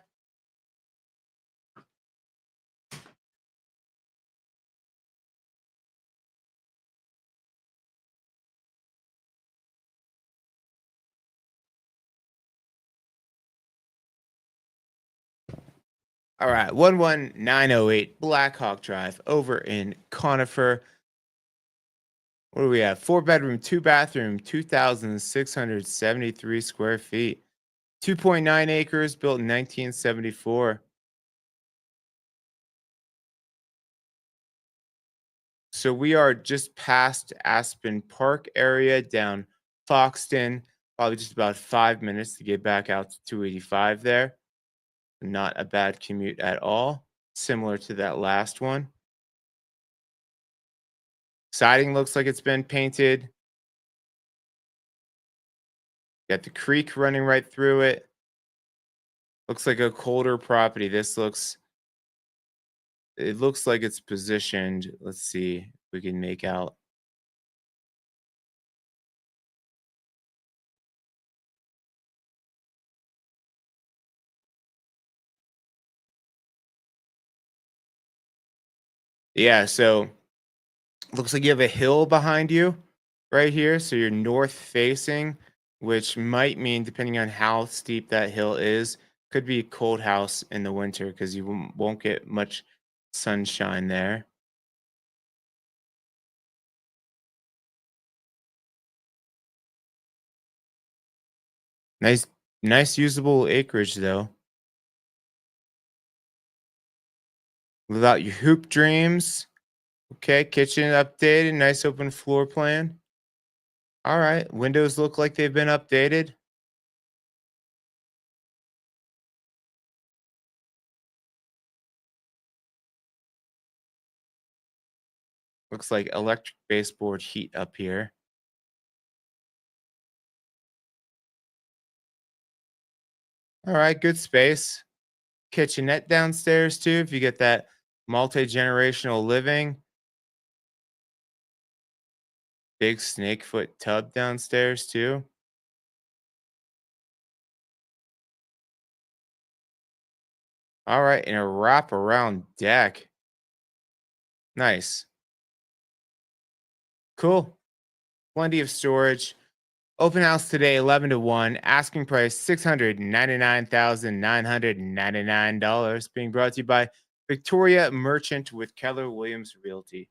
Speaker 1: All right, 11908 Blackhawk Drive over in Conifer. What do we have? 4 bedroom, 2 bathroom, 2,673 square feet, 2.9 acres, built in 1974. So we are just past Aspen Park area down Foxton, probably just about 5 minutes to get back out to 285 there. Not a bad commute at all, similar to that last one. Siding looks like it's been painted. Got the creek running right through it. Looks like a colder property. It looks like it's positioned. Let's see if we can make out. Yeah, so looks like you have a hill behind you right here. So you're north facing, which might mean, depending on how steep that hill is, could be a cold house in the winter because you won't get much sunshine there. Nice, nice usable acreage though. Without your hoop dreams. Okay, kitchen updated. Nice open floor plan. All right, windows look like they've been updated. Looks like electric baseboard heat up here. All right, good space. Kitchenette downstairs too. If you get that multi-generational living, big snake foot tub downstairs too. All right, and a wraparound deck. Nice. Cool. Plenty of storage. Open house today, 11 to 1. Asking price $699,999. Being brought to you by Victoria Merchant with Keller Williams Realty.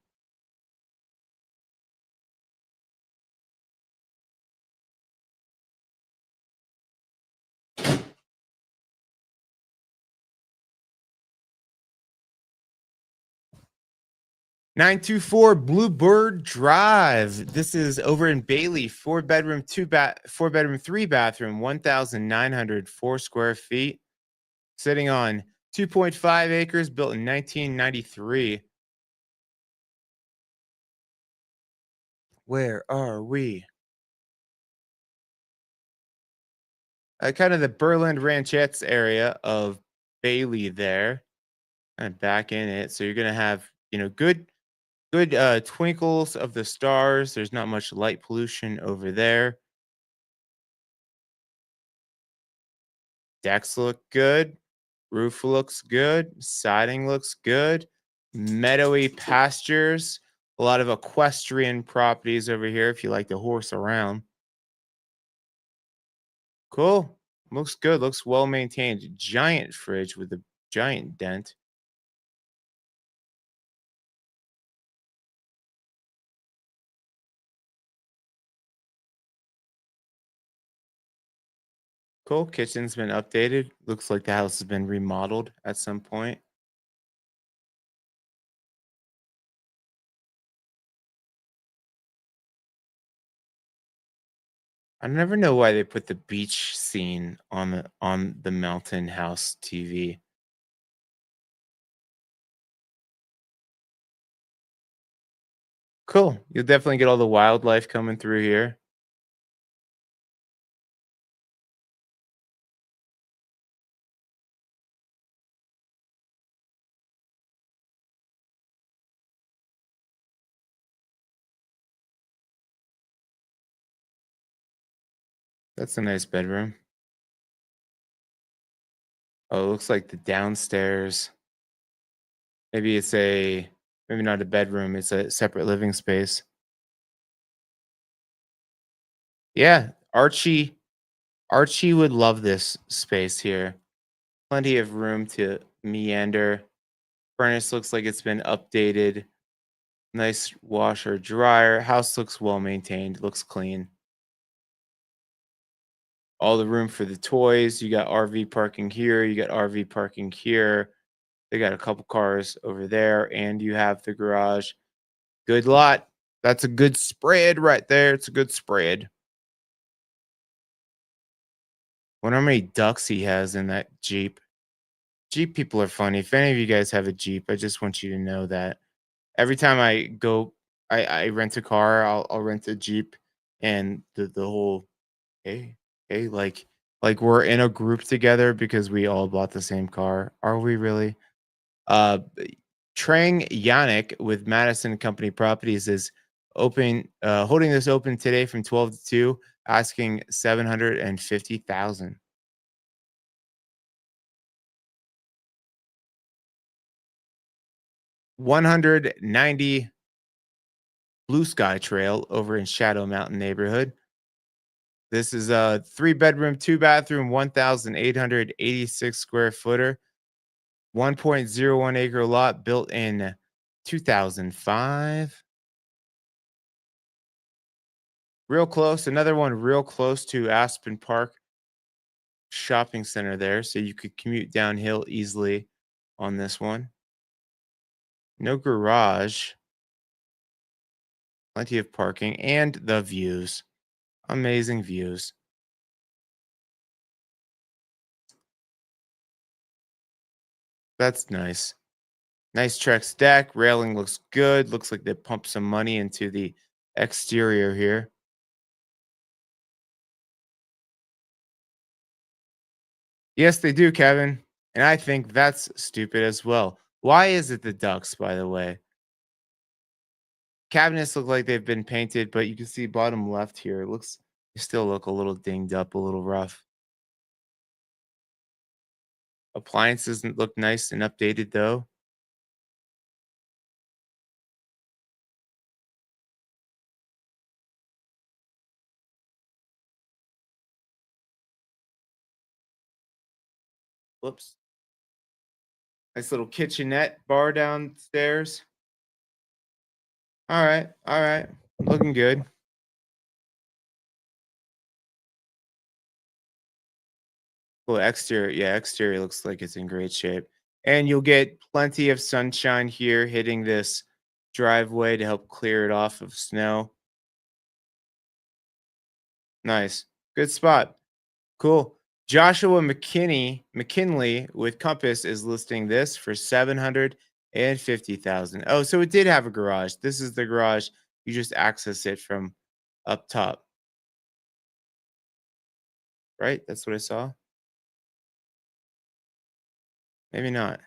Speaker 1: 924 Bluebird Drive. This is over in Bailey. Four bedroom, three bathroom, 1,904 square feet. Sitting on 2.5 acres, built in 1993. Where are we? Kind of the Berlin Ranchettes area of Bailey there, and back in it. So you're gonna have, good twinkles of the stars. There's not much light pollution over there. Decks look good. Roof looks good. Siding looks good. Meadowy pastures. A lot of equestrian properties over here if you like to horse around. Cool. Looks good. Looks well maintained. Giant fridge with a giant dent. Cool. Kitchen's been updated. Looks like the house has been remodeled at some point. I never know why they put the beach scene on the Mountain House TV. Cool. You'll definitely get all the wildlife coming through here. That's a nice bedroom. Oh, it looks like the downstairs. Maybe maybe not a bedroom. It's a separate living space. Yeah, Archie would love this space here. Plenty of room to meander. Furnace looks like it's been updated. Nice washer dryer. House looks well maintained. Looks clean. All the room for the toys. You got RV parking here. You got RV parking here. They got a couple cars over there, and you have the garage. Good lot. That's a good spread right there. It's a good spread. Wonder how many ducks he has in that Jeep. Jeep people are funny. If any of you guys have a Jeep, I just want you to know that every time I rent a car, I'll rent a Jeep, and the whole hey like we're in a group together because we all bought the same car. Are we really? Uh, Trang Yannick with Madison Company Properties is holding this open today from 12 to 2, asking 750,000. 190 Blue Sky Trail over in Shadow Mountain neighborhood. This is a three bedroom, two bathroom, 1,886 square footer, 1.01 acre lot built in 2005. Real close. Another one real close to Aspen Park Shopping Center there. So you could commute downhill easily on this one. No garage, plenty of parking, and the views. Amazing views. That's nice. Nice Trex deck. Railing looks good. Looks like they pumped some money into the exterior here. Yes, they do, Kevin. And I think that's stupid as well. Why is it the ducks, by the way? Cabinets look like they've been painted, but you can see bottom left here. It looks they still look a little dinged up, a little rough. Appliances look nice and updated though. Whoops. Nice little kitchenette bar downstairs. All right, all right. Looking good. Well, exterior, yeah, exterior looks like it's in great shape. And you'll get plenty of sunshine here hitting this driveway to help clear it off of snow. Nice. Good spot. Cool. Joshua McKinley with Compass is listing this for 750,000. Oh, so it did have a garage. This is the garage. You just access it from up top, right? That's what I saw. Maybe not.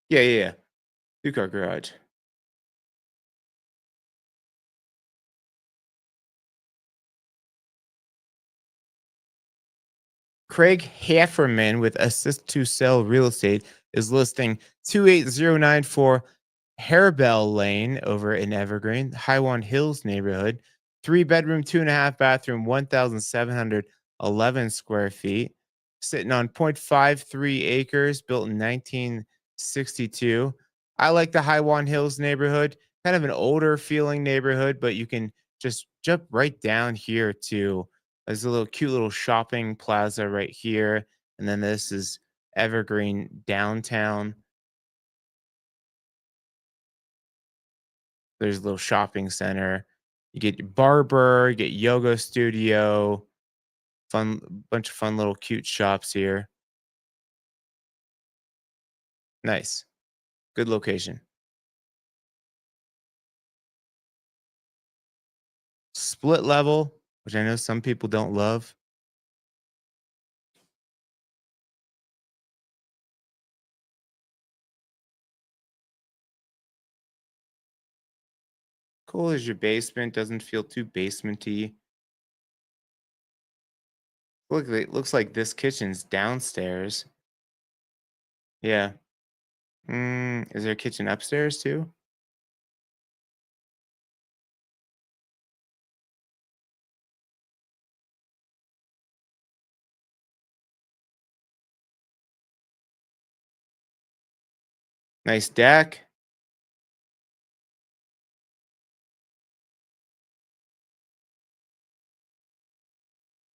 Speaker 1: Yeah, yeah, yeah. Two-car garage. Craig Hefferman with Assist to Sell Real Estate is listing 28094 Harebell Lane over in Evergreen, Highwan Hills neighborhood. Three bedroom, two and a half bathroom, 1,711 square feet. Sitting on 0.53 acres, built in 1962. I like the Highwan Hills neighborhood, kind of an older feeling neighborhood, but you can just jump right down here to there's a little cute little shopping plaza right here. And then this is Evergreen downtown. There's a little shopping center. You get your barber, you get yoga studio, fun bunch of fun little cute shops here. Nice. Good location. Split level, which I know some people don't love. Cool as your basement, doesn't feel too basementy. Look, it looks like this kitchen's downstairs. Yeah. Is there a kitchen upstairs too? Nice deck.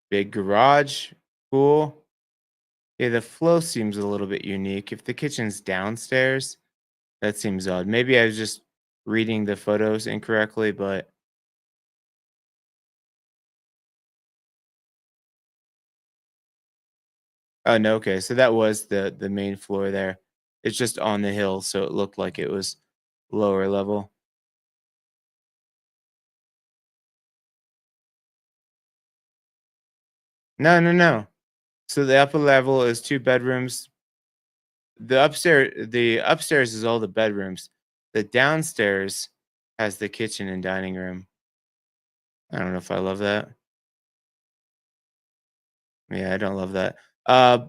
Speaker 1: Big garage. Cool. Yeah, the flow seems a little bit unique. If the kitchen's downstairs, that seems odd. Maybe I was just reading the photos incorrectly, but oh no, okay. So that was the main floor there. It's just on the hill, so it looked like it was lower level. No, no, no. So the upper level is two bedrooms. The upstairs is all the bedrooms. The downstairs has the kitchen and dining room. I don't know if I love that. Yeah, I don't love that. Uh,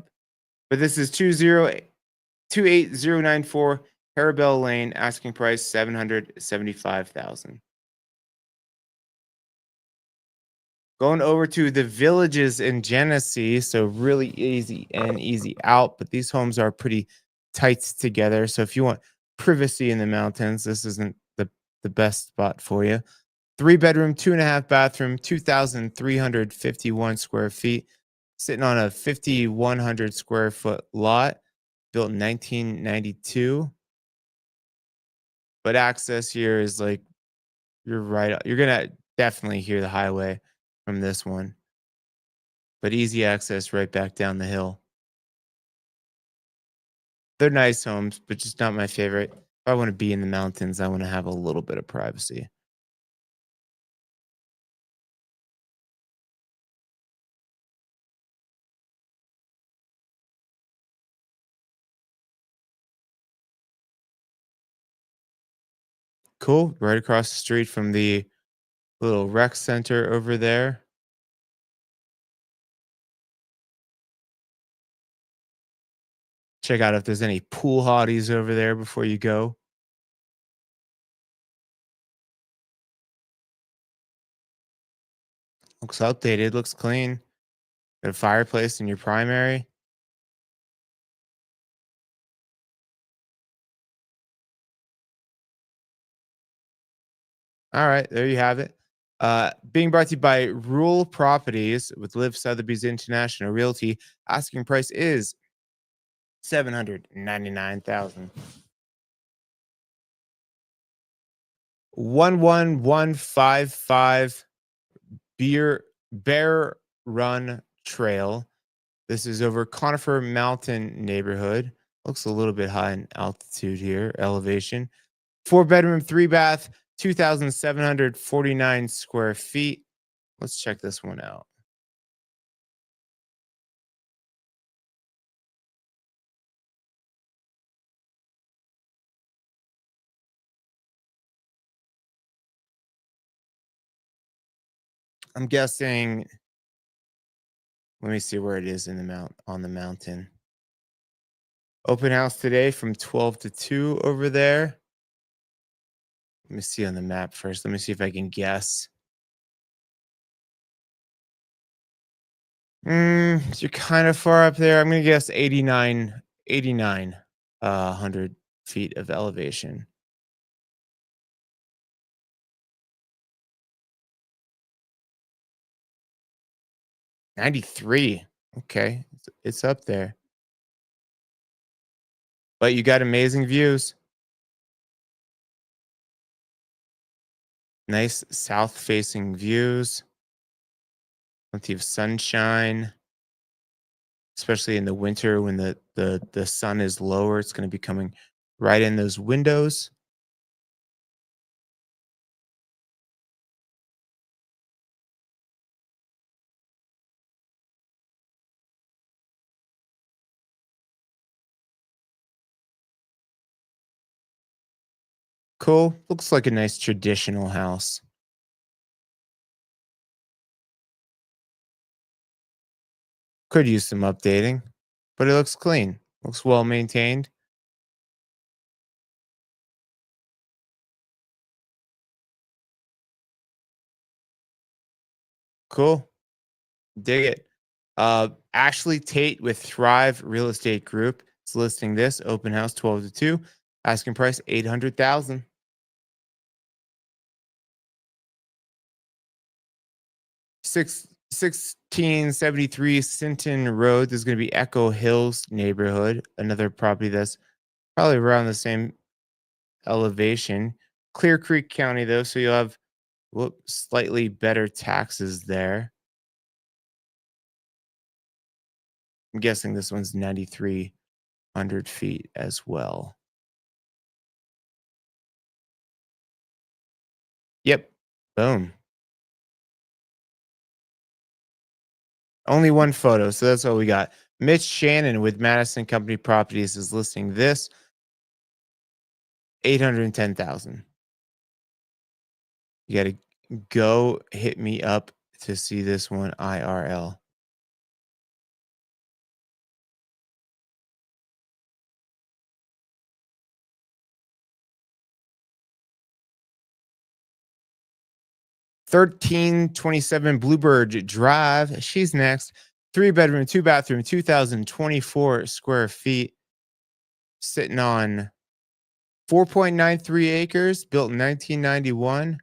Speaker 1: but this is 28094 Harabelle Lane, asking price 775,000. Going over to the villages in Genesee, so really easy and easy out, but these homes are pretty tight together. So if you want privacy in the mountains, this isn't the best spot for you. Three bedroom, two and a half bathroom, 2,351 square feet, sitting on a 5,100 square foot lot, built in 1992. But access here is like you're right. You're gonna definitely hear the highway from this one, but easy access right back down the hill. They're nice homes, but just not my favorite. If I want to be in the mountains, I want to have a little bit of privacy. Cool. Right across the street from the little rec center over there. Check out if there's any pool hotties over there before you go. Looks updated, looks clean. Got a fireplace in your primary. All right, there you have it. Being brought to you by Rural Properties with Liv Sotheby's International Realty. Asking price is 799,000. 11155 Bear Run Trail. This is over Conifer Mountain neighborhood. Looks a little bit high in altitude here, elevation. 4 bedroom, 3 bath, 2,749 square feet. Let's check this one out. I'm guessing, let me see where it is in the on the mountain. Open house today from 12 to 2 over there. Let me see on the map first. Let me see if I can guess. You're kind of far up there. I'm going to guess 89, 100 feet of elevation. 93. Okay. It's up there. But you got amazing views. Nice south facing views. Plenty of sunshine, especially in the winter when the sun is lower. It's going to be coming right in those windows. Cool. Looks like a nice traditional house. Could use some updating, but it looks clean. Looks well maintained. Cool. Dig it. Ashley Tate with Thrive Real Estate Group is listing this open house 12 to 2. Asking price 800,000. 1673 Sinton Road. There's going to be Echo Hills neighborhood, another property that's probably around the same elevation. Clear Creek County, though, so you'll have slightly better taxes there. I'm guessing this one's 9,300 feet as well. Yep. Boom. Only one photo, so that's all we got. Mitch Shannon with Madison Company Properties is listing this 810,000. You got to go hit me up to see this one IRL. Thirteen 27 Bluebird Drive. She's next. 3 bedroom, 2 bathroom, 2,024 square feet. Sitting on 4.93 acres, built in 1991.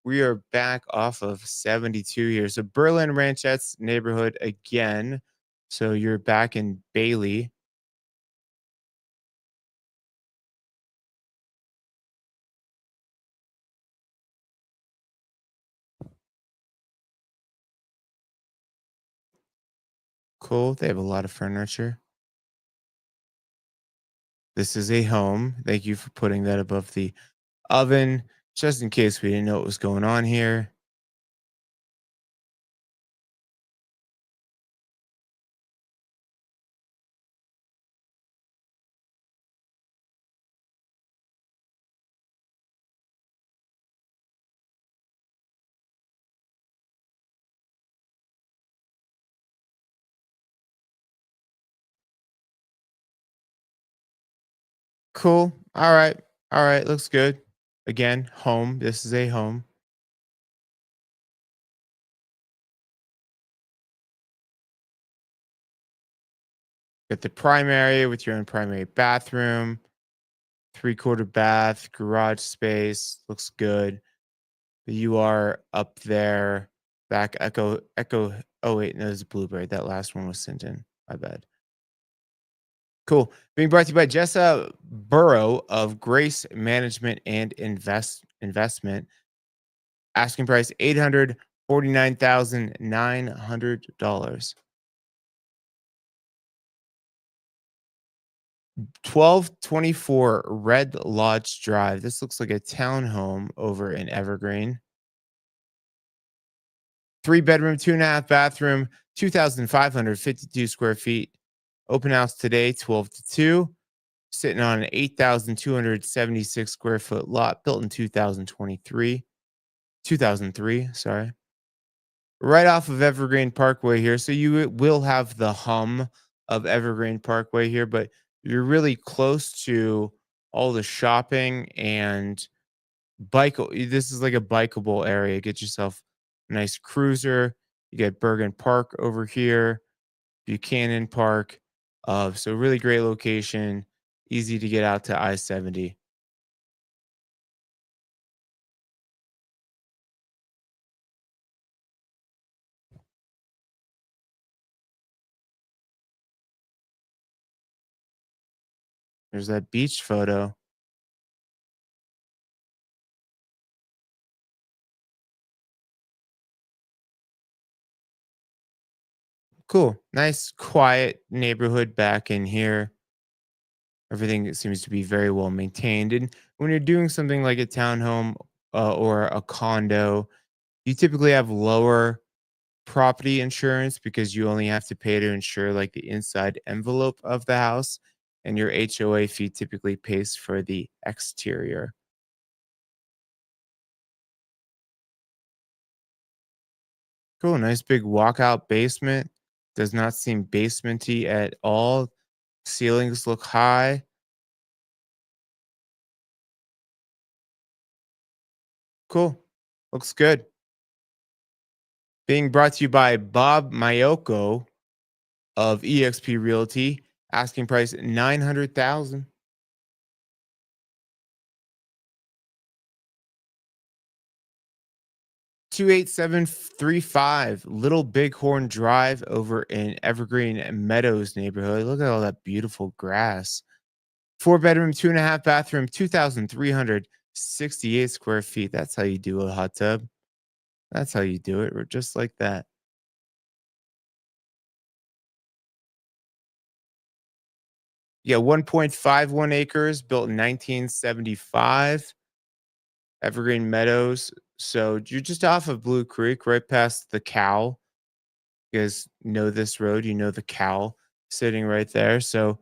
Speaker 1: We are back off of 72 here. So Berlin Ranchettes neighborhood again. So you're back in Bailey. Cool. They have a lot of furniture. This is a home. Thank you for putting that above the oven, just in case we didn't know what was going on here. Cool. All right. All right. Looks good. Again, home. This is a home. Got the primary with your own primary bathroom, three-quarter bath, garage space. Looks good. You are up there. Back echo. Oh wait, no, it's blueberry. That last one was sent in. My bad. Cool. Being brought to you by Jessa Burrow of Grace Management and Investment. Asking price $849,900. 1224 Red Lodge Drive. This looks like a townhome over in Evergreen. Three bedroom, two and a half bathroom, 2,552 square feet. Open house today, 12 to 2. Sitting on an 8,276 square foot lot built in 2003, sorry. Right off of Evergreen Parkway here. So you will have the hum of Evergreen Parkway here, but you're really close to all the shopping and this is like a bikeable area. Get yourself a nice cruiser. You get Bergen Park over here, Buchanan Park. So really great location, easy to get out to I-70. There's that beach photo. Cool. Nice quiet neighborhood back in here. Everything seems to be very well maintained. And when you're doing something like a townhome or a condo, you typically have lower property insurance because you only have to pay to insure like the inside envelope of the house, and your HOA fee typically pays for the exterior. Cool. Nice big walkout basement. Does not seem basementy at all. Ceilings look high. Cool. Looks good. Being brought to you by Bob Mayoko of EXP Realty. Asking price 900,000. 28735 Little Bighorn Drive over in Evergreen Meadows neighborhood. Look at all that beautiful grass. Four bedroom, two and a half bathroom, 2,368 square feet. That's how you do a hot tub. That's how you do it. We're just like that. Yeah, 1.51 acres, built in 1975, Evergreen Meadows. So you're just off of Blue Creek, right past the cow. You guys know this road, you know the cow sitting right there. So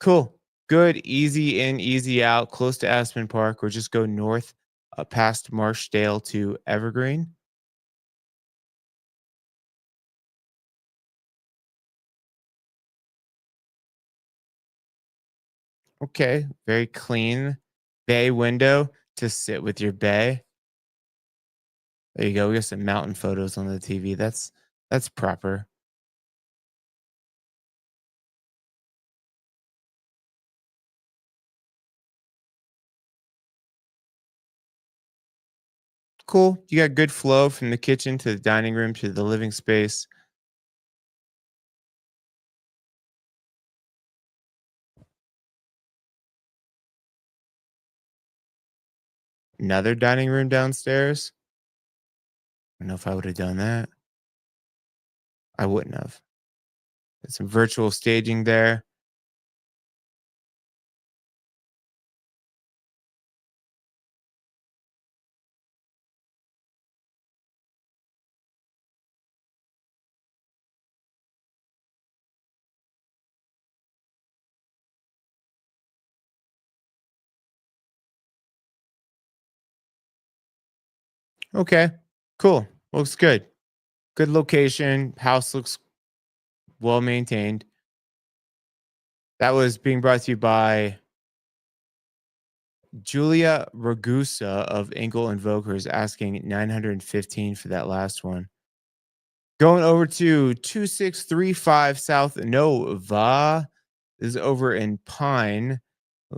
Speaker 1: cool. Good, easy in, easy out, close to Aspen Park, or just go north past Marshdale to Evergreen. Okay, very clean bay window to sit with your bay. There you go. We got some mountain photos on the TV. That's proper. Cool. You got good flow from the kitchen to the dining room to the living space. Another dining room downstairs. I don't know if I would have done that. I wouldn't have. Got some virtual staging there. Okay. Cool. Looks good. Good location. House looks well maintained. That was being brought to you by Julia Ragusa of Engel and Vokers asking 915 for that last one. Going over to 2635 South Nova is over in Pine.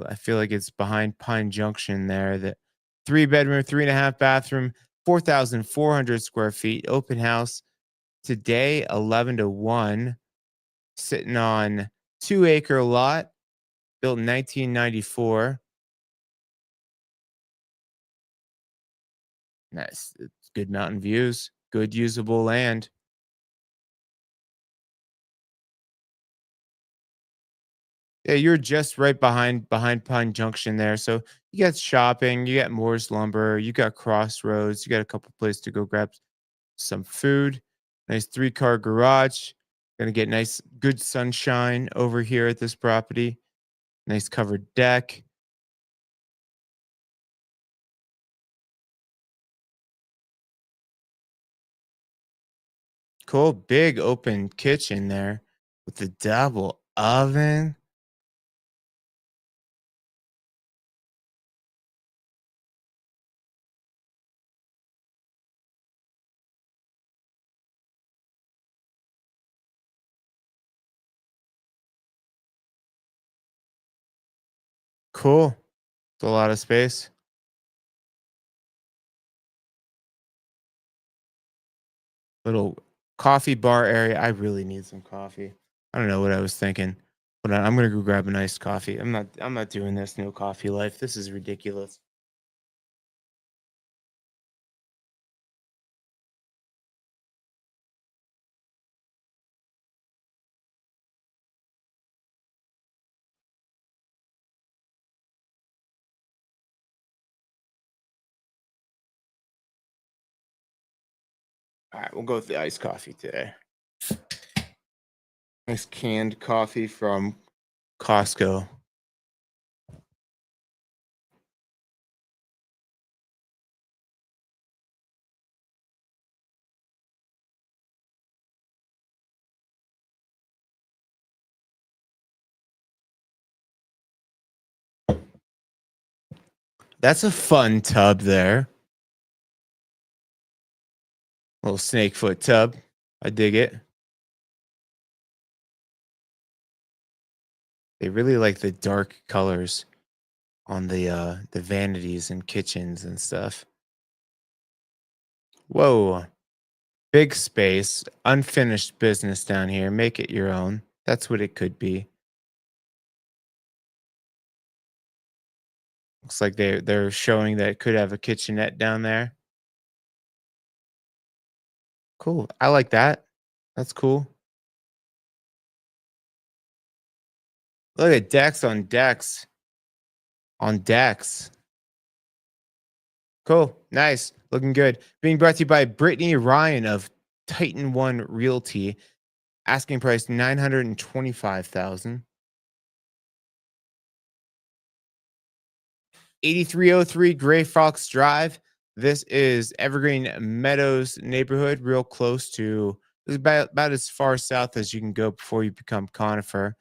Speaker 1: I feel like it's behind Pine Junction there. That 3 bedroom, 3.5 bathroom, 4,400 square feet, open house today, 11 to 1, sitting on 2 acre lot, built in 1994. Nice. It's good mountain views, good usable land. Yeah, you're just right behind Pine Junction there. So you got shopping, you got Moore's Lumber, you got Crossroads, you got a couple places to go grab some food. Nice 3 car garage. Gonna get nice good sunshine over here at this property. Nice covered deck. Cool big open kitchen there with the double oven. Cool. It's a lot of space. Little coffee bar area. I really need some coffee. I don't know what I was thinking, but I'm gonna go grab a nice coffee. I'm not doing this no coffee life. This is ridiculous. All right, we'll go with the iced coffee today. Nice canned coffee from Costco. That's a fun tub there. Little snake foot tub. I dig it. They really like the dark colors on the vanities and kitchens and stuff. Whoa. Big space, unfinished business down here. Make it your own. That's what it could be. Looks like they're showing that it could have a kitchenette down there. Cool. I like that. That's cool. Look at decks on decks on decks. Cool. Nice. Looking good. Being brought to you by Brittany Ryan of Titan One Realty. Asking price 925,000. 8303 Gray Fox Drive. This is Evergreen Meadows neighborhood, real close to, this is about as far south as you can go before you become Conifer.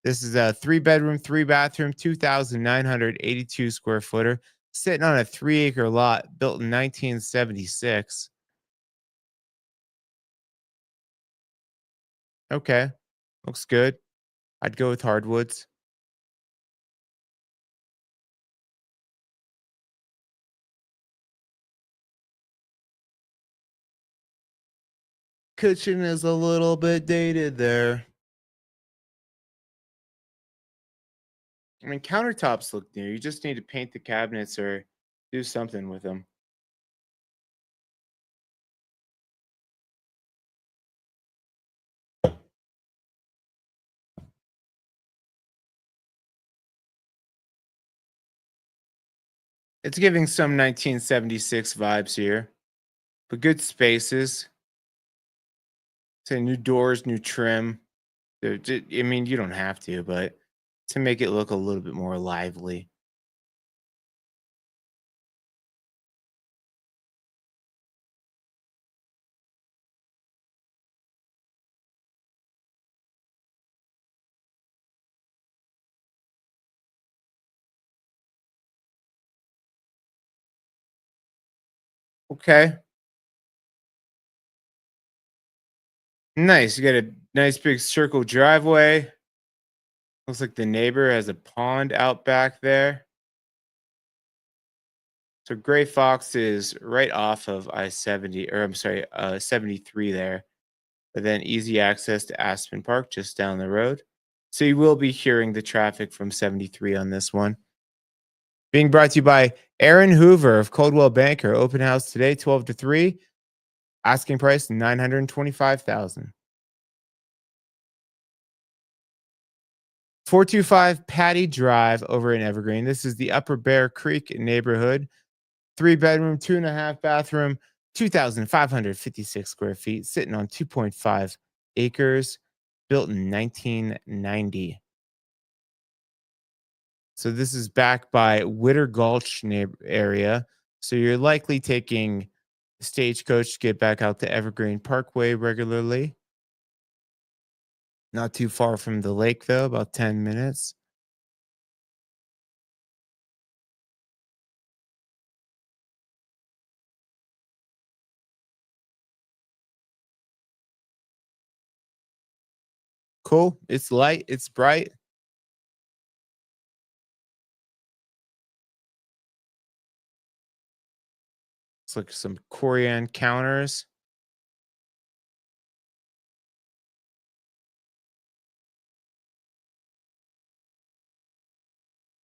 Speaker 1: This is a 3 bedroom, 3 bathroom, 2,982 square footer, sitting on a 3 acre lot built in 1976. Okay, looks good. I'd go with hardwoods. Kitchen is a little bit dated there. I mean, countertops look new. You just need to paint the cabinets or do something with them. It's giving some 1976 vibes here, but good spaces. Say new doors, new trim. I mean, you don't have to, but to make it look a little bit more lively. Okay. Nice. You got a nice big circle driveway. Looks like the neighbor has a pond out back there. So Gray Fox is right off of I-70, or I'm sorry, 73 there. But then easy access to Aspen Park just down the road. So you will be hearing the traffic from 73 on this one. Being brought to you by Aaron Hoover of Coldwell Banker. Open house today, 12 to 3. Asking price 925,000. 425 Patty Drive over in Evergreen. This is the Upper Bear Creek neighborhood. 3 bedroom, 2.5 bathroom, 2,556 square feet, sitting on 2.5 acres, built in 1990. So this is back by Witter Gulch area. So you're likely taking stagecoach to get back out to Evergreen Parkway regularly. Not too far from the lake, though, about 10 minutes. Cool. It's light, it's bright. It's like some Corian counters.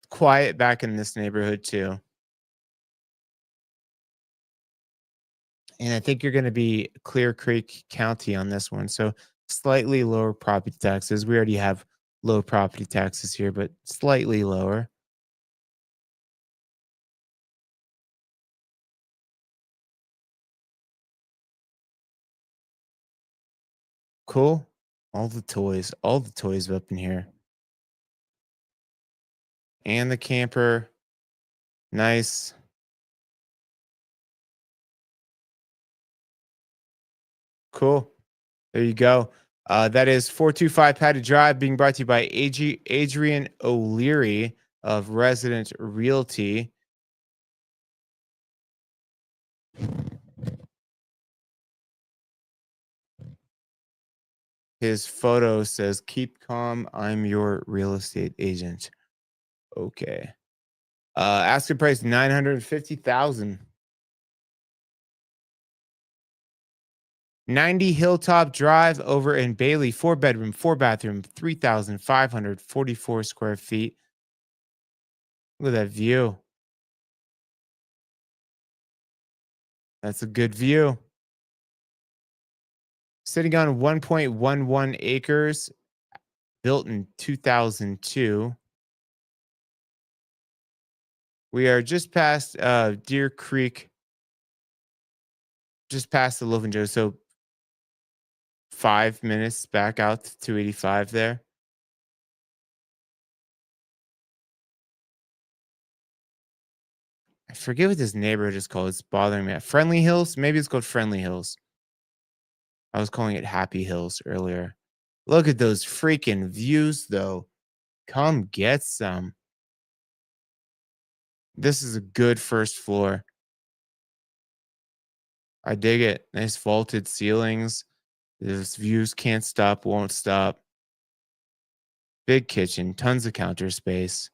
Speaker 1: Quiet back in this neighborhood, too. And I think you're going to be Clear Creek County on this one. So slightly lower property taxes. We already have low property taxes here, but slightly lower. Cool. All the toys up in here. And the camper. Nice. Cool. There you go. That is 425 Patty Drive, being brought to you by Adrian O'Leary of Resident Realty. His photo says, "Keep calm. I'm your real estate agent." Okay. Asking price 950,000. 90 Hilltop Drive over in Bailey, 4 bedroom, 4 bathroom, 3,544 square feet. Look at that view. That's a good view. Sitting on 1.11 acres, built in 2002. We are just past Deer Creek, just past the Loaf and Joe. So 5 minutes back out to 285 there. I forget what this neighborhood is called. It's bothering me. Friendly Hills? Maybe it's called Friendly Hills. I was calling it Happy Hills earlier. Look at those freaking views, though. Come get some. This is a good first floor. I dig it. Nice vaulted ceilings. Those views can't stop, won't stop. Big kitchen, tons of counter space.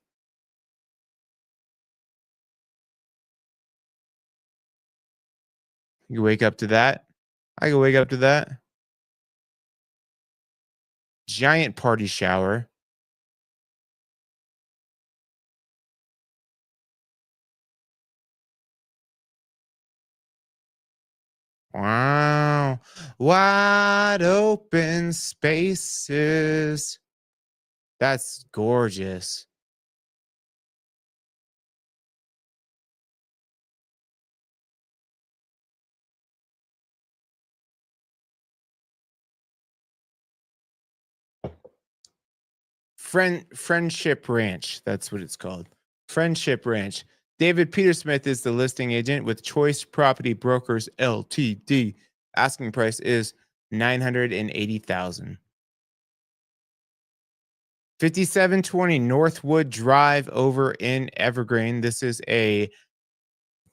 Speaker 1: You can wake up to that. I can wake up to that. Giant party shower. Wow. Wide open spaces. That's gorgeous. Friendship Ranch. That's what it's called. Friendship Ranch. David Petersmith is the listing agent with Choice Property Brokers LTD. Asking price is 980,000. 5720 Northwood Drive over in Evergreen. This is a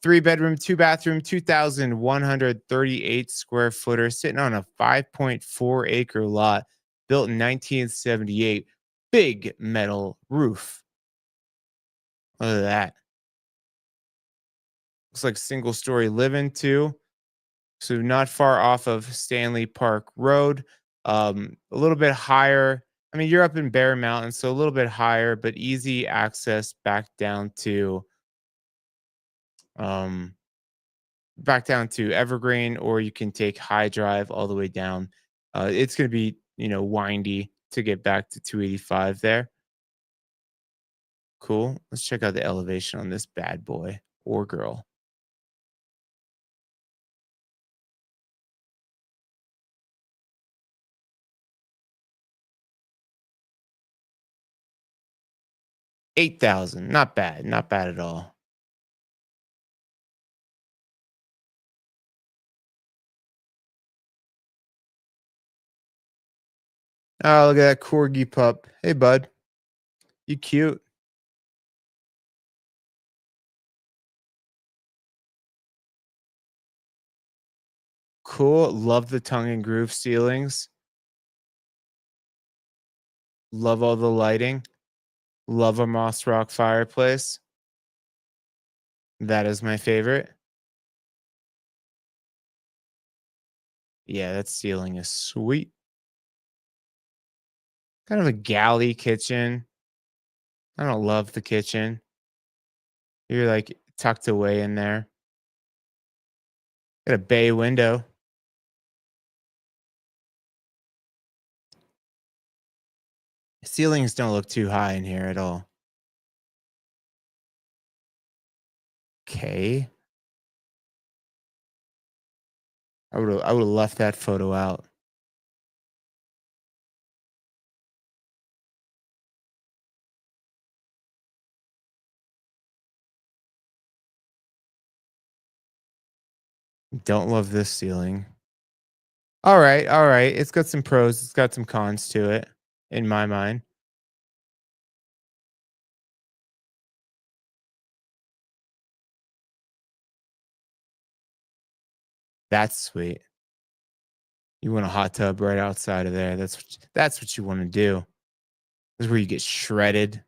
Speaker 1: Three bedroom, two bathroom, 2,138 square footer, sitting on a 5.4 acre lot, built in 1978. Big metal roof. Look at that. Looks like single story living too. So not far off of Stanley Park Road. A little bit higher. I mean, you're up in Bear Mountain, so a little bit higher, but easy access um back down to Evergreen, or you can take High Drive all the way down. It's going to be, windy to get back to 285 there. Cool. Let's check out the elevation on this bad boy or girl. 8,000. Not bad. Not bad at all. Oh, look at that corgi pup. Hey, bud. You cute. Cool. Love the tongue and groove ceilings. Love all the lighting. Love a moss rock fireplace. That is my favorite. Yeah, that ceiling is sweet. Kind of a galley kitchen. I don't love the kitchen. You're like tucked away in there. Got a bay window. Ceilings don't look too high in here at all. Okay. I would have left that photo out. Don't love this ceiling. All right, all right. It's got some pros, it's got some cons to it in my mind. That's sweet. You want a hot tub right outside of there. That's what you want to do. This is where you get shredded.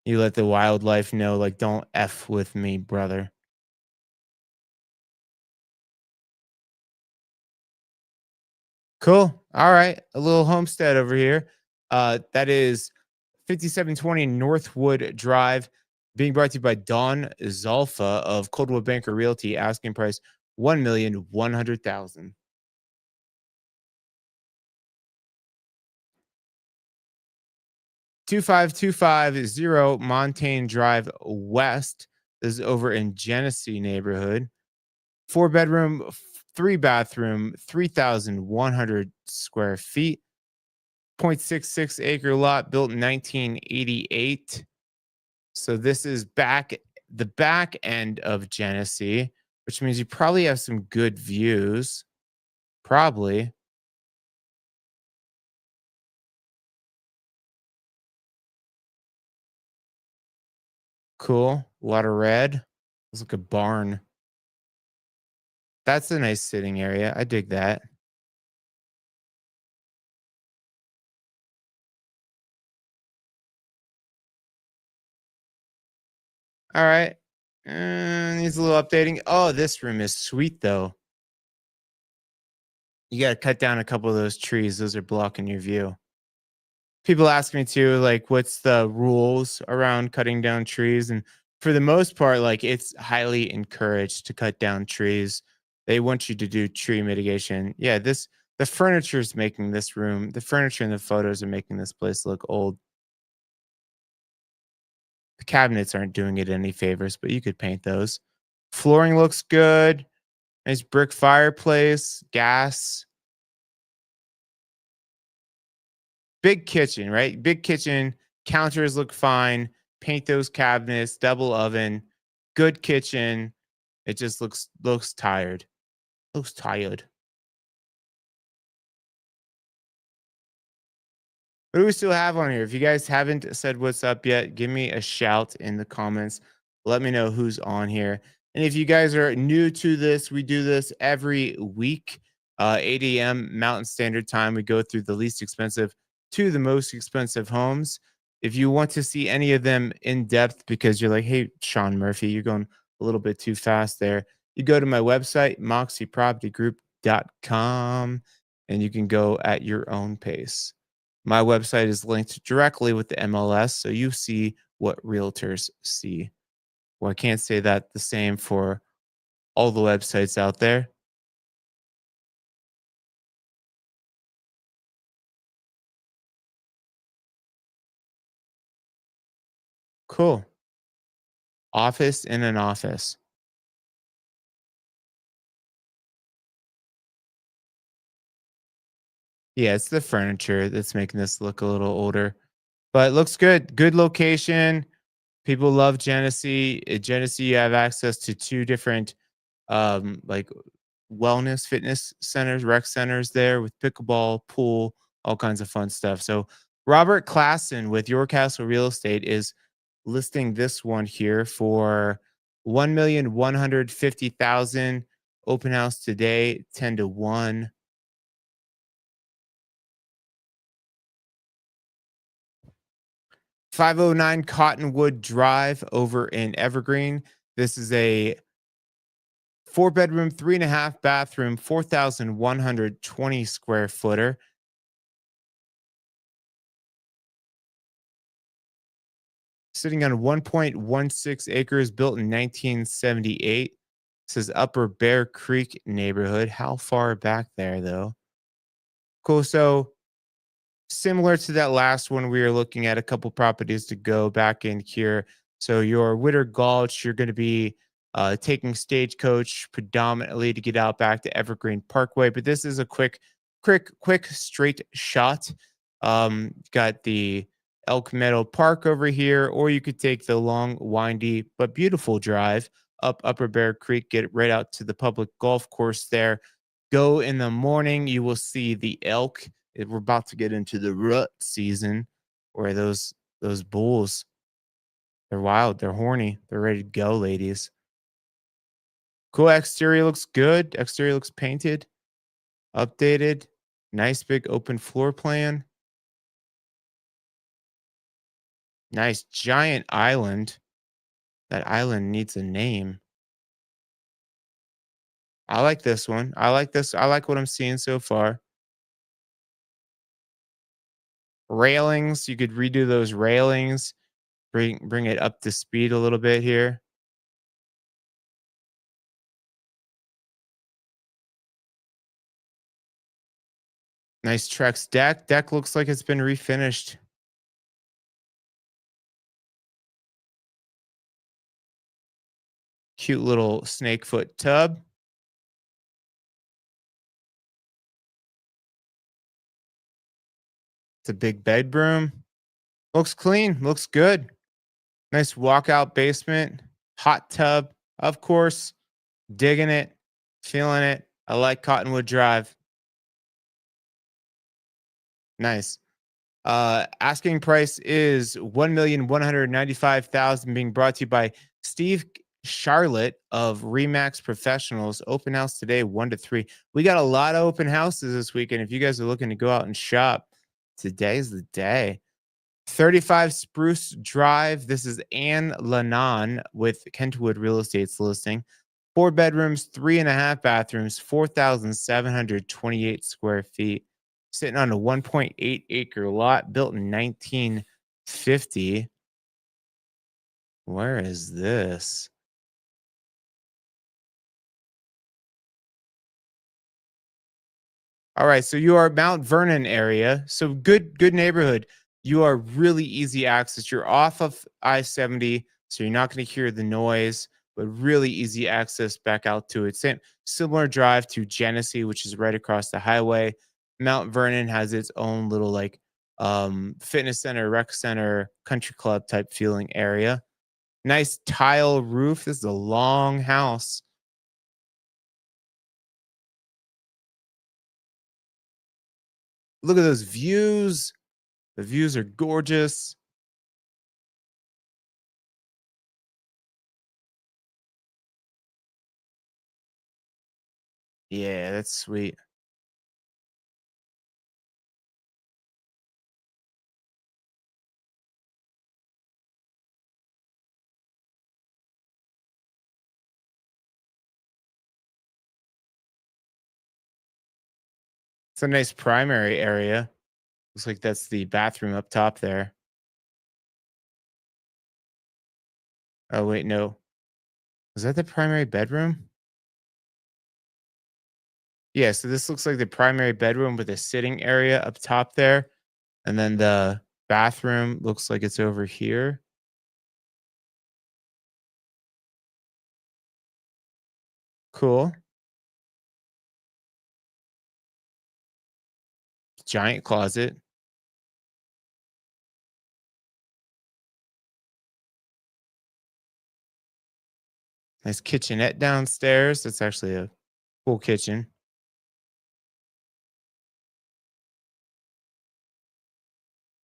Speaker 1: You let the wildlife know, like, don't F with me, brother. Cool. All right. A little homestead over here. That is 5720 Northwood Drive, being brought to you by Don Zalfa of Coldwell Banker Realty, asking price 1,100,000. 25250 Montaigne Drive West. This is over in Genesee neighborhood. Four bedroom, three bathroom, 3,100 square feet, 0.66 acre lot, built in 1988. So this is the back end of Genesee, which means you probably have some good views. Probably. Cool. A lot of red. Looks like a barn. That's a nice sitting area. I dig that. All right. Needs a little updating. Oh, this room is sweet though. You got to cut down a couple of those trees. Those are blocking your view. People ask me too, like, what's the rules around cutting down trees? And for the most part, like, it's highly encouraged to cut down trees. They want you to do tree mitigation. Yeah, the furniture is making this room, the furniture and the photos are making this place look old. The cabinets aren't doing it any favors, but you could paint those. Flooring looks good. Nice brick fireplace, gas. Big kitchen, right? Big kitchen, counters look fine. Paint those cabinets, double oven, good kitchen. It just looks tired. Looks tired. What do we still have on here? If you guys haven't said what's up yet, give me a shout in the comments. Let me know who's on here. And if you guys are new to this, we do this every week, 8 a.m. Mountain Standard Time. We go through the least expensive to the most expensive homes. If you want to see any of them in depth because you're like, hey, Sean Murphy, you're going a little bit too fast there, you go to my website, moxiepropertygroup.com, and you can go at your own pace. My website is linked directly with the MLS, so you see what realtors see. Well, I can't say that the same for all the websites out there. Cool. Office in an office. Yeah, it's the furniture that's making this look a little older, but it looks good. Good location. People love Genesee. Genesee, you have access to two different like wellness fitness centers, rec centers there with pickleball, pool, all kinds of fun stuff. So Robert Klassen with Your Castle Real Estate is listing this one here for 1,150,000. Open house today, 10 to 1. 509 Cottonwood Drive over in Evergreen. This is a four bedroom, 3.5 bathroom, 4,120 square footer. Sitting on 1.16 acres, built in 1978. This is Upper Bear Creek neighborhood. How far back there, though? Cool. So, similar to that last one, we are looking at a couple properties to go back in here. So, your Witter Gulch, you're going to be taking stagecoach predominantly to get out back to Evergreen Parkway. But this is a quick straight shot. Got the Elk Meadow Park over here, or you could take the long, windy but beautiful drive up Upper Bear Creek, get right out to the public golf course there. Go in the morning, you will see the elk. We're about to get into the rut season where those bulls, they're wild, they're horny, they're ready to go, ladies. Cool. Exterior looks good. Exterior looks painted, updated. Nice big open floor plan. Nice giant island. That island needs a name. I like this one. I like this. I like what I'm seeing so far. Railings. You could redo those railings. Bring it up to speed a little bit here. Nice Trex deck. Deck looks like it's been refinished. Cute little snake foot tub. It's a big bedroom. Looks clean. Looks good. Nice walkout basement. Hot tub. Of course. Digging it. Feeling it. I like Cottonwood Drive. Nice. Asking price is 1,195,000, being brought to you by Steve Charlotte of Remax Professionals. Open house today, 1 to 3. We got a lot of open houses this weekend. If you guys are looking to go out and shop, today's the day. 35 Spruce Drive. This is Ann Lanon with Kentwood Real Estate's listing. 4 bedrooms, 3.5 bathrooms, 4,728 square feet. Sitting on a 1.8 acre lot built in 1950. Where is this? All right, so you are Mount Vernon area. So good neighborhood. You are really easy access. You're off of I-70, so you're not going to hear the noise, but really easy access back out to it. Similar drive to Genesee, which is right across the highway. Mount Vernon has its own little like fitness center, rec center, country club type feeling area. Nice tile roof. This is a long house. Look at those views. The views are gorgeous. Yeah, that's sweet. It's a nice primary area. Looks like that's the bathroom up top there. Oh, wait, no. Is that the primary bedroom? Yeah, so this looks like the primary bedroom with a sitting area up top there. And then the bathroom looks like it's over here. Cool. Giant closet. Nice kitchenette downstairs. That's actually a full kitchen.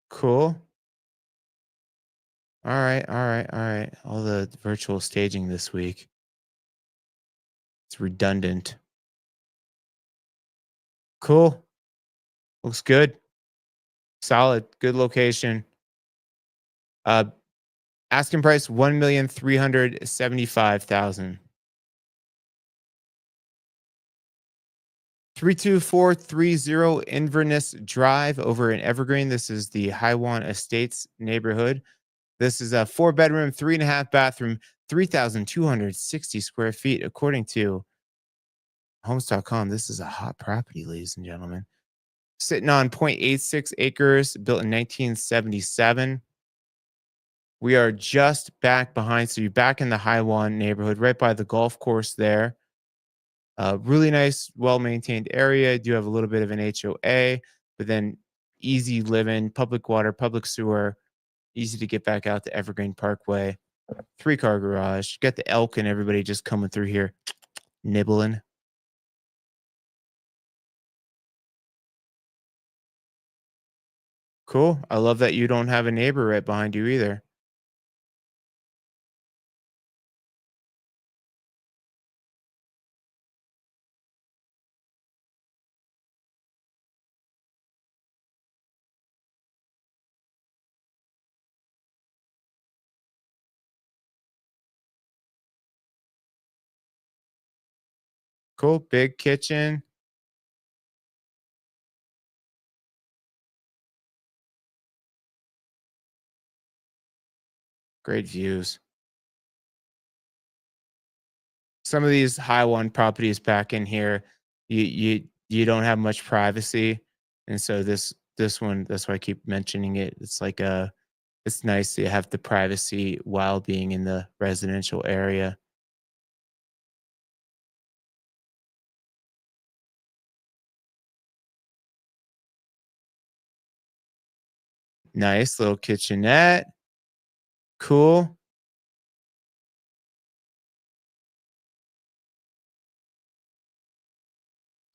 Speaker 1: Cool. All right, all right, all right. All the virtual staging this week. It's redundant. Cool. Looks good. Solid. Good location. Uh Asking price 1,375,000. 32430 Inverness Drive over in Evergreen. This is the Highwan Estates neighborhood. This is a four bedroom, three and a half bathroom, 3,260 square feet. According to homes.com, this is a hot property, ladies and gentlemen. Sitting on 0.86 acres, built in 1977. We are just back behind. So you're back in the Highwan neighborhood, right by the golf course there. Really nice, well maintained area. Do have a little bit of an HOA, but then easy living, public water, public sewer, easy to get back out to Evergreen Parkway. Three-car garage. Got the elk and everybody just coming through here nibbling. Cool. I love that you don't have a neighbor right behind you either. Cool. Big kitchen. Great views. Some of these high one properties back in here, you don't have much privacy, and so this one, that's why I keep mentioning it. It's like a it's nice to have the privacy while being in the residential area. Nice little kitchenette. Cool.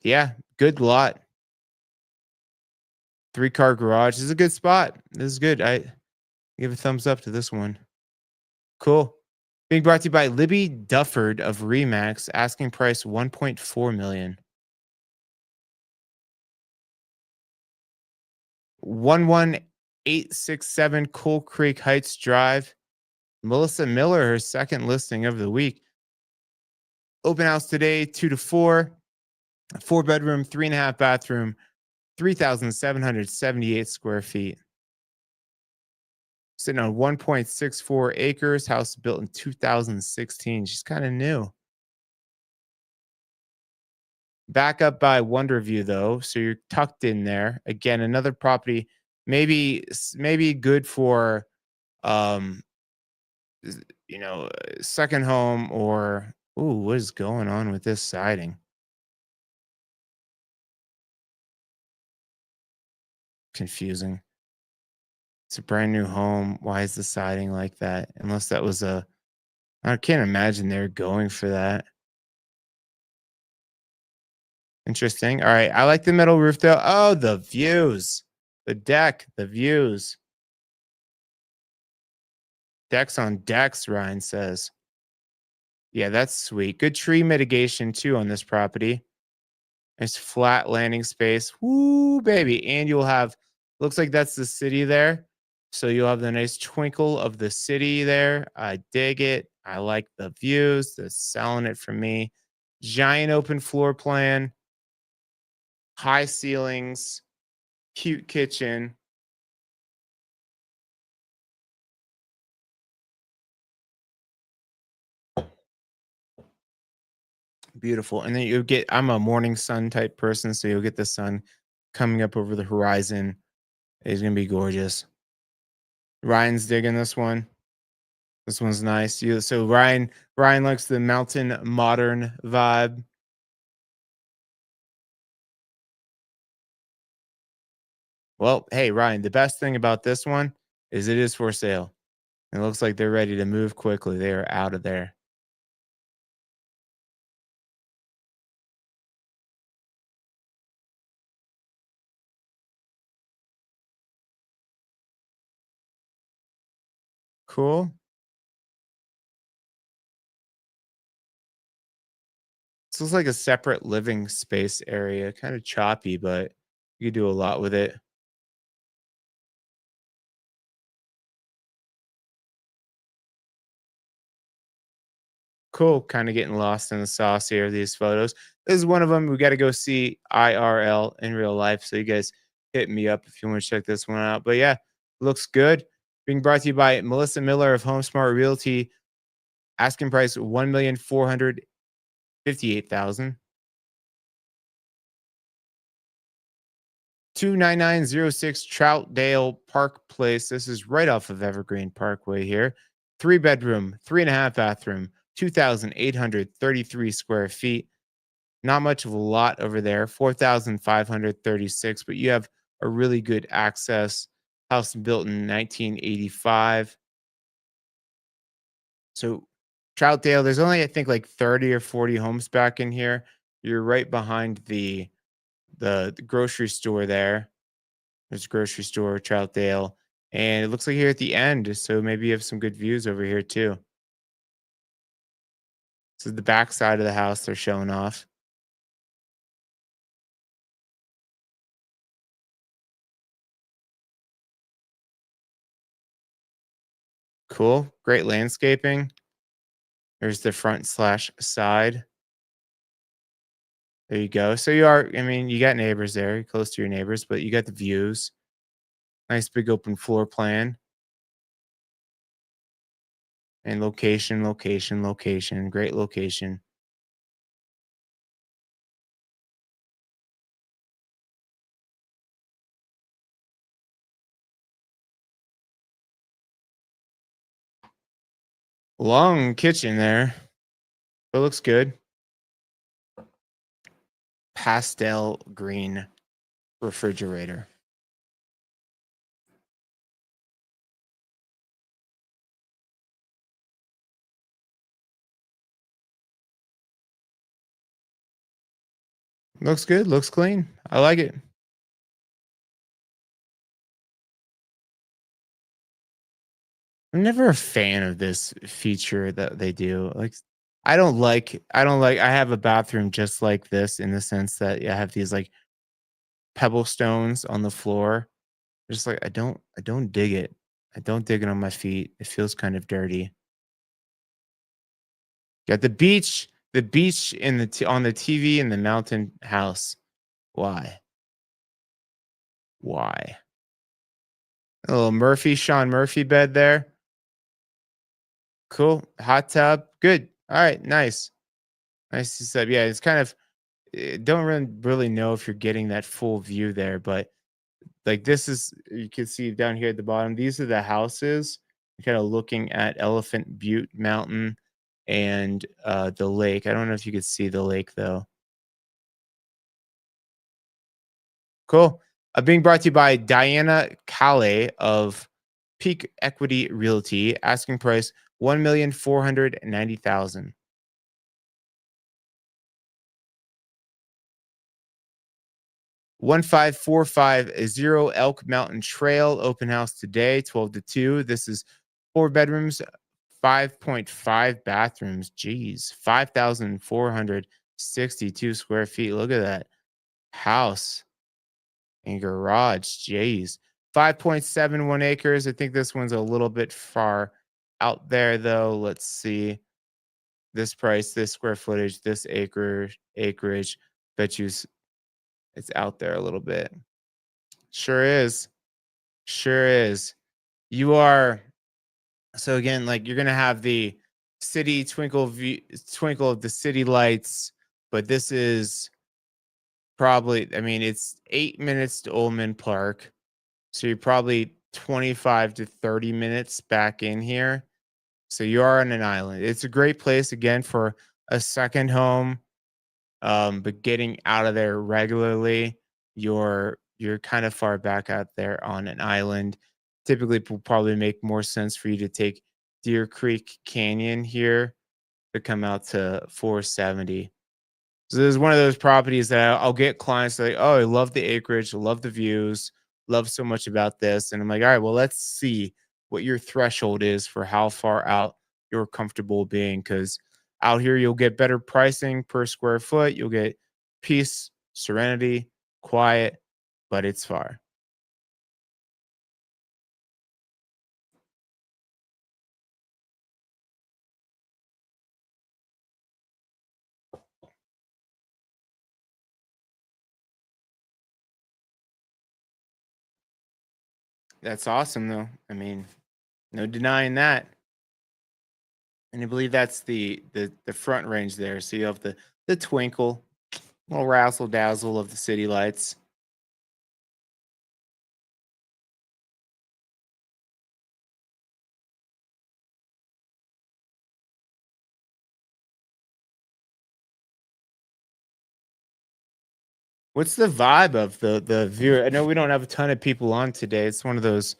Speaker 1: Yeah, good lot. Three-car garage. This is a good spot. This is good. I give a thumbs up to this one. Cool. Being brought to you by Libby Dufford of Remax, asking price 1.4 million. 11867 Coal Creek Heights Drive. Melissa Miller, her second listing of the week. Open house today, 2 to 4, four bedroom, three and a half bathroom, 3,778 square feet. Sitting on 1.64 acres. House built in 2016. She's kind of new. Back up by Wonderview though, so you're tucked in there. Again, another property, maybe good for um second home or ooh, what is going on with this siding? Confusing. It's a brand new home. Why is the siding like that? Unless that was a I can't imagine they're going for that. Interesting. All right. I like the metal roof though. Oh, the views. The deck, the views. Decks on decks, Ryan says. Yeah, that's sweet. Good tree mitigation too on this property. Nice flat landing space. Woo, baby. And you'll have, looks like that's the city there. So you'll have the nice twinkle of the city there. I dig it. I like the views. They're selling it for me. Giant open floor plan, high ceilings, cute kitchen. Beautiful. And then you get, I'm a morning sun type person. So you'll get the sun coming up over the horizon. It's going to be gorgeous. Ryan's digging this one. This one's nice. So Ryan likes the mountain modern vibe. Well, hey Ryan, the best thing about this one is it is for sale. It looks like they're ready to move quickly. They are out of there. Cool. This looks like a separate living space area. Kind of choppy, but you could do a lot with it. Cool. Kind of getting lost in the sauce here, these photos. This is one of them. We got to go see IRL in real life. So you guys hit me up if you want to check this one out. But yeah, looks good. Being brought to you by Melissa Miller of HomeSmart Realty. Asking price 1,458,000. 29906 Troutdale Park Place. This is right off of Evergreen Parkway here. 3 bedroom, 3.5 bathroom, 2,833 square feet. Not much of a lot over there, 4,536, but you have a really good access. House built in 1985. So Troutdale, there's only I think like 30 or 40 homes back in here. You're right behind the grocery store there. There's a grocery store, Troutdale. And it looks like here at the end. So maybe you have some good views over here too. This is the back side of the house they're showing off. Cool. Great landscaping. There's the front slash side. There you go. So you are, I mean, you got neighbors there, you're close to your neighbors, but you got the views. Nice big open floor plan and location, location, location. Great location. Long kitchen there. It looks good. Pastel green refrigerator. Looks good. Looks clean. I like it. I'm never a fan of this feature that they do. Like, I don't like, I have a bathroom just like this in the sense that I have these like pebble stones on the floor. Just like, I don't dig it. I don't dig it on my feet. It feels kind of dirty. Got the beach in on the TV in the mountain house. Why? Why? A little Sean Murphy bed there. Cool. Hot tub. Good. All right. Nice. Nice to sub. Yeah, it's kind of don't really know if you're getting that full view there, but like this is you can see down here at the bottom. These are the houses. Kind of looking at Elephant Butte Mountain and the lake. I don't know if you could see the lake though. Cool. Being brought to you by Diana Calais of Peak Equity Realty. Asking price 1,490,000. 15450 Elk Mountain Trail, open house today, 12 to 2. This is 4 bedrooms, 5.5 bathrooms. Geez, 5,462 square feet. Look at that. house and garage. Jeez. 5.71 acres. I think this one's a little bit far out there though. Let's see. This price, this square footage, this acreage. Bet you it's out there a little bit. Sure is. Sure is. You are so again, like you're gonna have the city twinkle of the city lights, but this is probably, I mean, it's 8 minutes to Ullman Park. So you're probably 25 to 30 minutes back in here. So you are on an island. It's a great place again for a second home. But getting out of there regularly, you're kind of far back out there on an island. Typically, it will probably make more sense for you to take Deer Creek Canyon here to come out to 470. So this is one of those properties that I'll get clients like, oh, I love the acreage, love the views, love so much about this. And I'm like, all right, well, let's see what your threshold is for how far out you're comfortable being. Because out here, you'll get better pricing per square foot. You'll get peace, serenity, quiet, but it's far. That's awesome, though. I mean, no denying that. And I believe that's the front range there. So you have the twinkle, little razzle dazzle of the city lights. What's the vibe of the viewer? I know we don't have a ton of people on today. It's one of those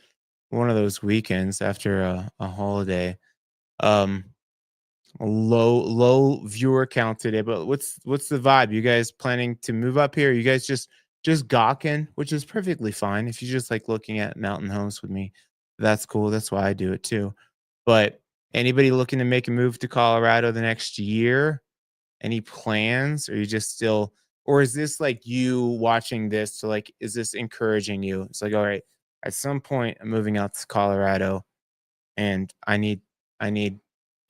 Speaker 1: weekends after a holiday. Um, low viewer count today. But what's the vibe? You guys planning to move up here? You guys just gawking, which is perfectly fine. If you just like looking at mountain homes with me, that's cool. That's why I do it too. But anybody looking to make a move to Colorado the next year? Any plans? Or you just still, or is this like you watching this to like, is this encouraging you? It's like, all right, at some point I'm moving out to Colorado and I need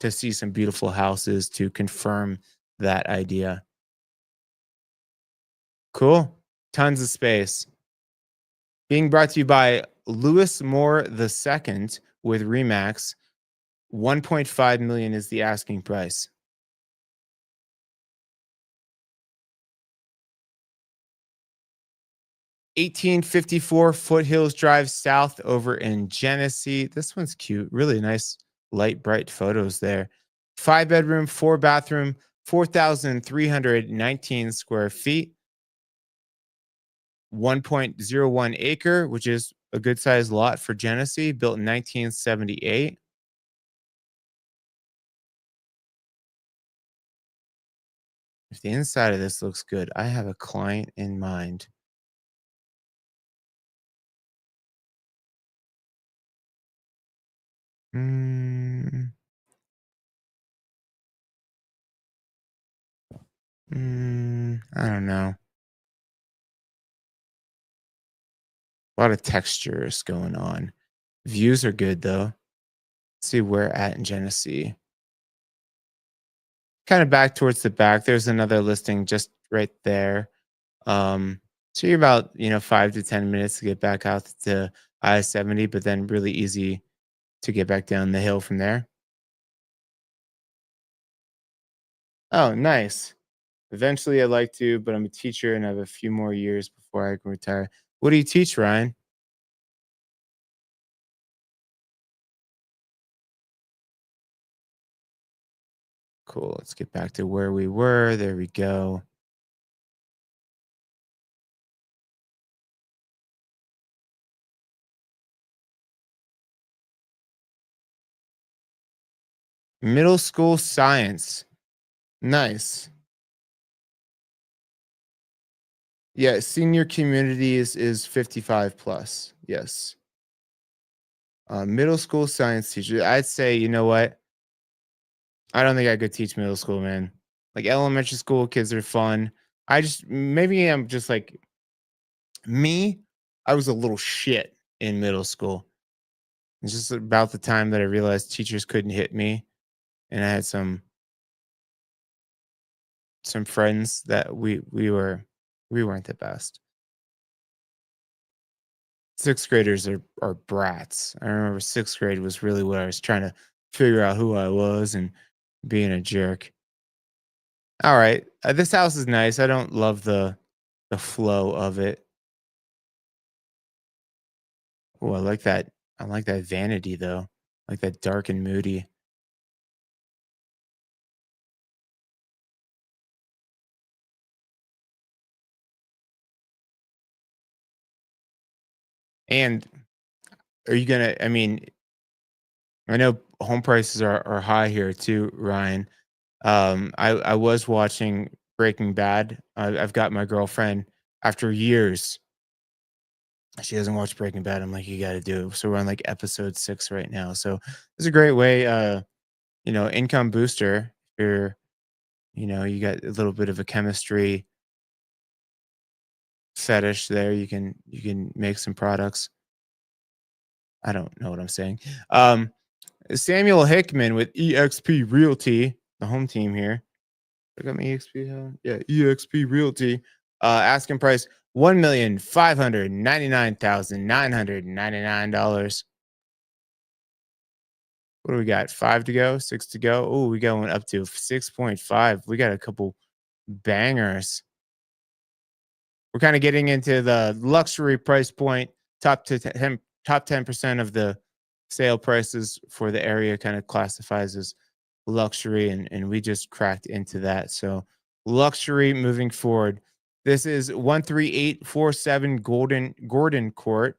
Speaker 1: to see some beautiful houses to confirm that idea. Cool. Tons of space. Being brought to you by Lewis Moore II with Remax. 1.5 million is the asking price. 1854 Foothills Drive South over in Genesee. This one's cute. Really nice, light, bright photos there. 5 bedroom, 4 bathroom, 4,319 square feet, 1.01 acre, which is a good sized lot for Genesee, built in 1978. If the inside of this looks good, I have a client in mind. Mm, I don't know. A lot of textures going on. Views are good though. See where at in Genesee. Kind of back towards the back. There's another listing just right there. So you're about 5 to 10 minutes to get back out to I-70, but then really easy to get back down the hill from there. Oh, nice. Eventually, I'd like to, but I'm a teacher and I have a few more years before I can retire. What do you teach, Ryan? Cool. Let's get back to where we were. There we go. Middle school science. Nice. Yeah, senior community is 55 plus. Yes. Middle school science teacher. I'd say, you know what? I don't think I could teach middle school, man. Like elementary school kids are fun. I just maybe I'm just like me. I was a little shit in middle school. It's just about the time that I realized teachers couldn't hit me, and I had some friends that we weren't the best. Sixth graders are brats. I remember sixth grade was really where I was trying to figure out who I was and being a jerk. All right, this house is nice. I don't love the flow of it. Oh, I like that. I like that vanity though. Like that dark and moody. And are you gonna? I mean, I know home prices are high here too, Ryan. I was watching Breaking Bad. I've got my girlfriend after years. She doesn't watch Breaking Bad. I'm like, you got to do it. So we're on like episode 6 right now. So it's a great way, income booster. You're, you got a little bit of a chemistry fetish there. You can make some products. I don't know what I'm saying. Um, Samuel Hickman with EXP Realty, the home team here. Look at me, EXP. Yeah, EXP Realty. Asking price $1,599,999. What do we got? 5 to go, 6 to go. Oh, we got one up to 6.5. We got a couple bangers. We're kind of getting into the luxury price point. Top 10% of the sale prices for the area kind of classifies as luxury, and we just cracked into that. So luxury moving forward. This is 13847 Gordon Court.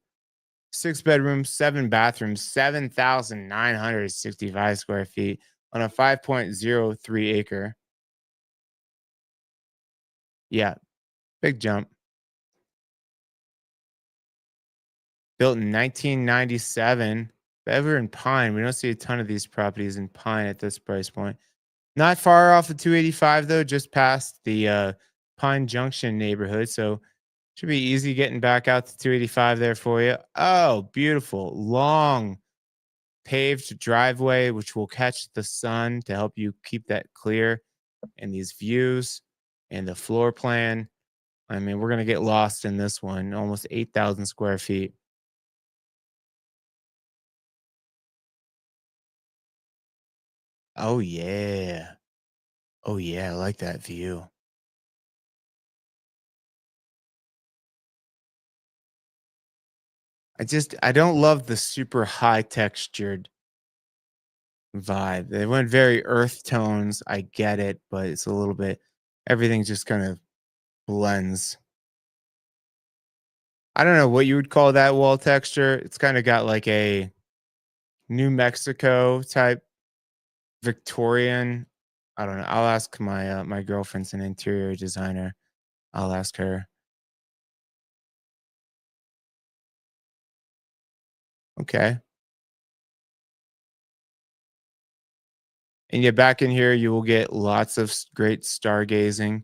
Speaker 1: 6 bedrooms, 7 bathrooms, 7,965 square feet on a 5.03 acre. Yeah, big jump. Built in 1997. Ever in Pine. We don't see a ton of these properties in Pine at this price point. Not far off of 285 though, just past the Pine Junction neighborhood. So should be easy getting back out to 285 there for you. Oh, beautiful. Long paved driveway, which will catch the sun to help you keep that clear, and these views and the floor plan. I mean, we're going to get lost in this one. Almost 8,000 square feet. Oh, yeah. Oh, yeah. I like that view. I don't love the super high textured vibe. They went very earth tones. I get it, but it's a little bit, everything just kind of blends. I don't know what you would call that wall texture. It's kind of got like a New Mexico type Victorian. I don't know. I'll ask my girlfriend's an interior designer. I'll ask her. Okay. And yeah, back in here, you will get lots of great stargazing.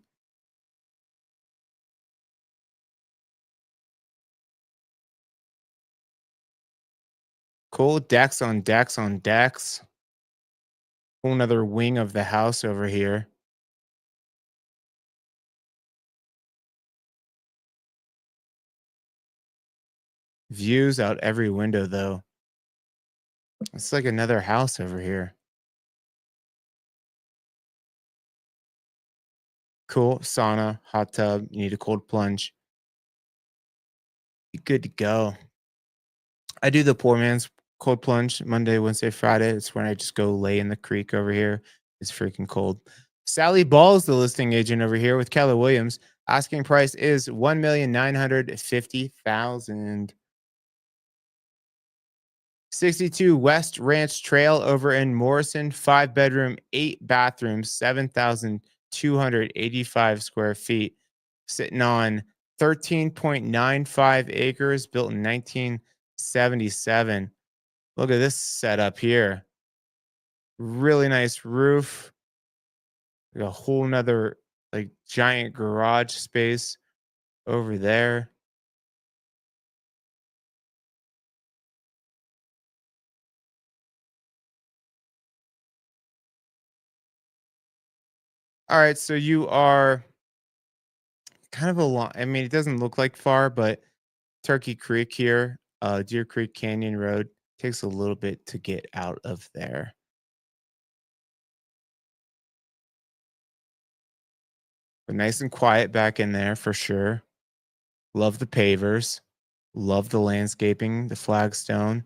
Speaker 1: Cool decks on decks on decks. Whole another wing of the house over here. Views out every window, though. It's like another house over here. Cool sauna, hot tub. You need a cold plunge. Be good to go. I do the poor man's cold plunge Monday, Wednesday, Friday. It's when I just go lay in the creek over here. It's freaking cold. Sally Ball is the listing agent over here with Keller Williams. Asking price is 1,950,000. 62 West Ranch Trail over in Morrison, 5 bedroom, 8 bathrooms, 7,285 square feet, sitting on 13.95 acres, built in 1977. Look at this setup here. Really nice roof. Like a whole nother. like giant garage space over there. All right, so you are kind of a lot. I mean, it doesn't look like far, but Turkey Creek here, Deer Creek Canyon Road takes a little bit to get out of there. But nice and quiet back in there for sure. Love the pavers. Love the landscaping, the flagstone.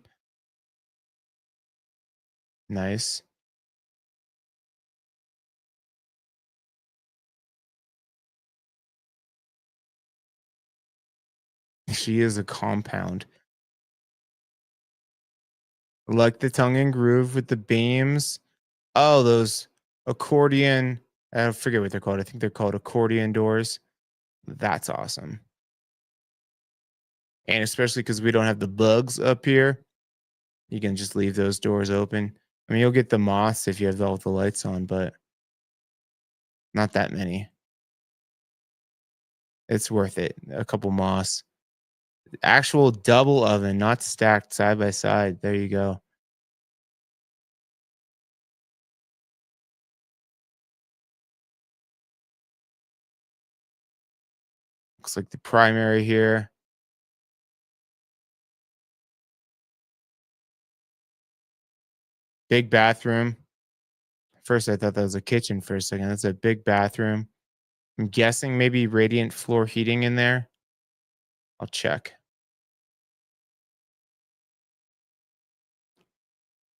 Speaker 1: Nice. She is a compound. Like the tongue and groove with the beams. Oh, those accordion. I forget what they're called. I think they're called accordion doors. That's awesome. And especially because we don't have the bugs up here, you can just leave those doors open. I mean, you'll get the moths if you have all the lights on, but not that many. It's worth it. A couple moths. Actual double oven, not stacked side by side. There you go. Looks like the primary here. Big bathroom. First, I thought that was a kitchen for a second. That's a big bathroom. I'm guessing maybe radiant floor heating in there. I'll check.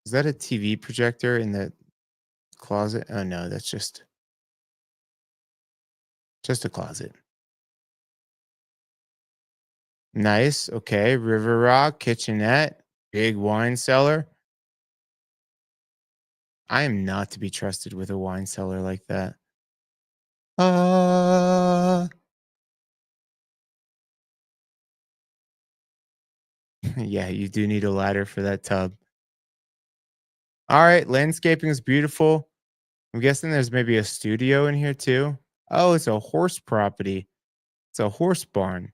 Speaker 1: Is that a TV projector in the closet? Oh no, that's just a closet. Nice. Okay. River Rock, kitchenette, big wine cellar. I am not to be trusted with a wine cellar like that. Uh yeah, you do need a ladder for that tub. All right, landscaping is beautiful. I'm guessing there's maybe a studio in here too. Oh, it's a horse property. It's a horse barn.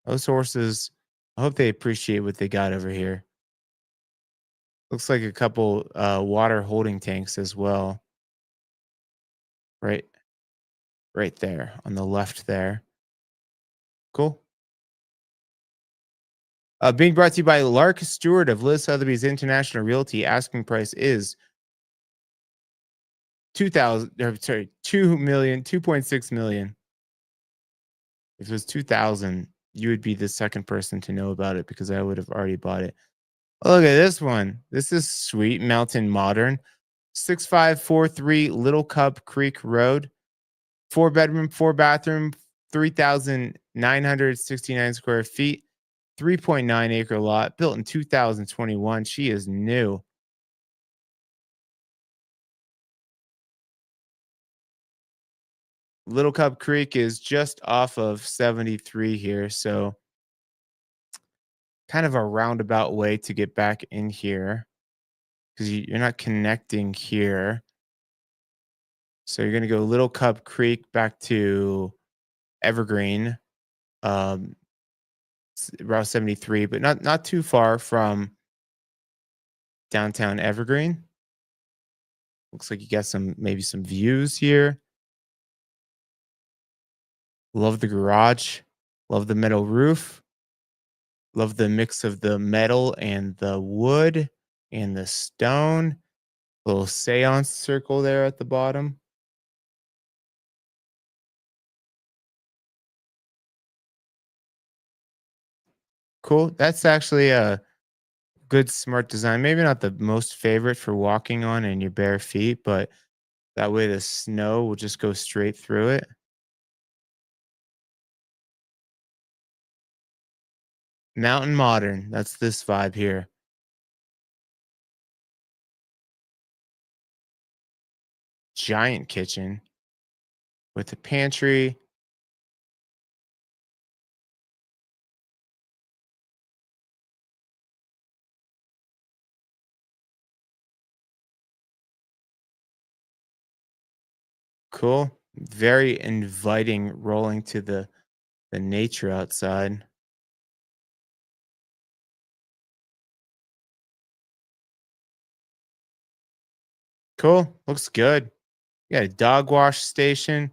Speaker 1: Those horses, I hope they appreciate what they got over here. Looks like a couple water holding tanks as well. Right right there on the left there. Cool. Being brought to you by Lark Stewart of Liz Sotheby's International Realty. Asking price is 2,000, sorry, 2,000,000, 2.6 million. If it was 2,000, you would be the second person to know about it because I would have already bought it. Oh, look at this one. This is sweet. Mountain Modern. 6543 Little Cub Creek Road. 4 bedroom, 4 bathroom, 3,969 square feet, 3.9 acre lot, built in 2021. She is new. Little Cub Creek is just off of 73 here. So, kind of a roundabout way to get back in here because you're not connecting here. So, you're going to go Little Cub Creek back to Evergreen, um, Route 73, but not too far from downtown Evergreen. Looks like you got some maybe some views here. Love the garage. Love the metal roof. Love the mix of the metal and the wood and the stone. Little seance circle there at the bottom. Cool. That's actually a good smart design. Maybe not the most favorite for walking on in your bare feet, but that way the snow will just go straight through it. Mountain Modern. That's this vibe here. Giant kitchen with a pantry. Cool. Very inviting rolling to the nature outside. Cool. Looks good. You got a dog wash station,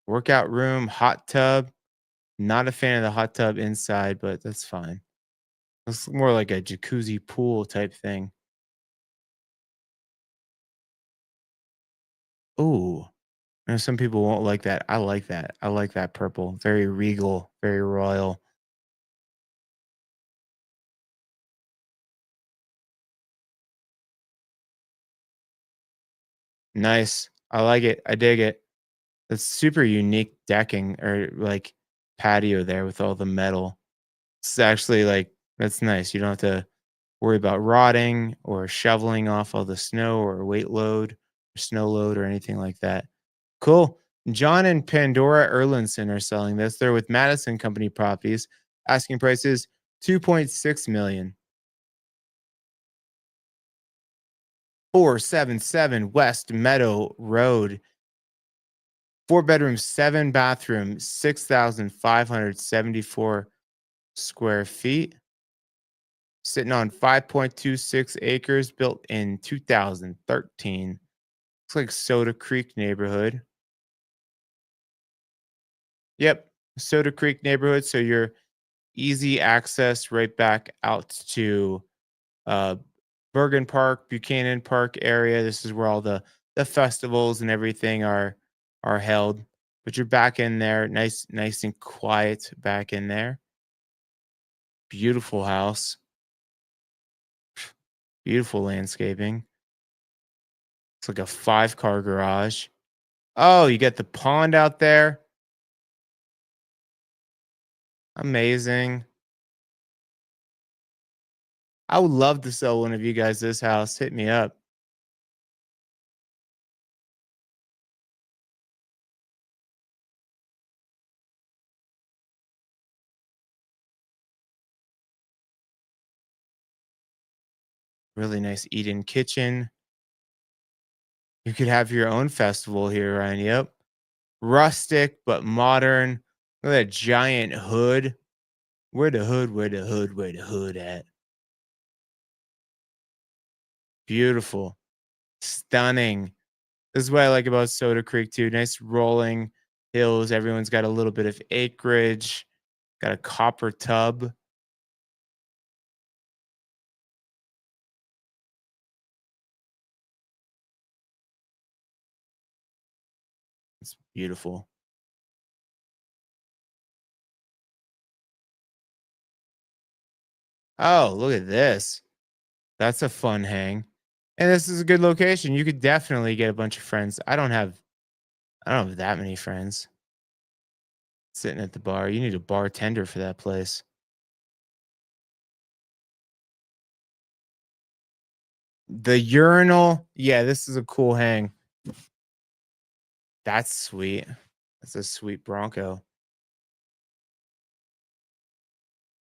Speaker 1: workout room, hot tub. Not a fan of the hot tub inside, but that's fine. Looks more like a jacuzzi pool type thing. Ooh. And some people won't like that. I like that. I like that purple. Very regal, very royal. Nice. I like it. I dig it. That's super unique decking or like patio there with all the metal. It's actually like that's nice. You don't have to worry about rotting or shoveling off all the snow or weight load or snow load or anything like that. Cool. John and Pandora Erlinson are selling this. They're with Madison Company Properties. Asking prices 2.6 million. 477 West Meadow Road. Four bedrooms, seven bathrooms, 6,574 square feet. Sitting on 5.26 acres, built in 2013. Looks like Soda Creek neighborhood. Yep, Soda Creek neighborhood. So you're easy access right back out to uh, Bergen Park, Buchanan Park area. This is where all the festivals and everything are held. But you're back in there, nice and quiet back in there. Beautiful house, beautiful landscaping. It's like a 5-car garage. Oh, you got the pond out there. Amazing. I would love to sell one of you guys this house. Hit me up. Really nice eat-in kitchen. You could have your own festival here, Ryan. Yep. Rustic but modern. Look at that giant hood. Where the hood, where the hood, where the hood at? Beautiful. Stunning. This is what I like about Soda Creek too. Nice rolling hills. Everyone's got a little bit of acreage. Got a copper tub. It's beautiful. Oh, look at this. That's a fun hang. And this is a good location. You could definitely get a bunch of friends. I don't have that many friends sitting at the bar. You need a bartender for that place. The urinal. Yeah, this is a cool hang. That's sweet. That's a sweet Bronco.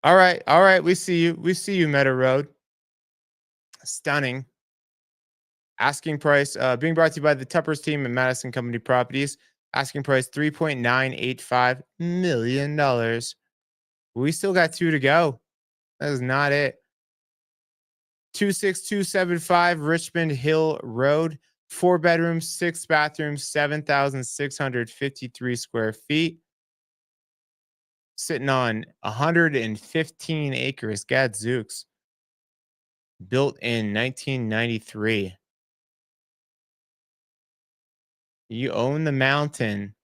Speaker 1: All right. All right. We see you. We see you, Meadow Road. Stunning. Asking price being brought to you by the Tuppers team at Madison Company Properties. Asking price $3.985 million. We still got two to go. That is not it. 26275 Richmond Hill Road. Four bedrooms, six bathrooms, 7,653 square feet. Sitting on 115 acres. Gadzooks. Built in 1993. You own the mountain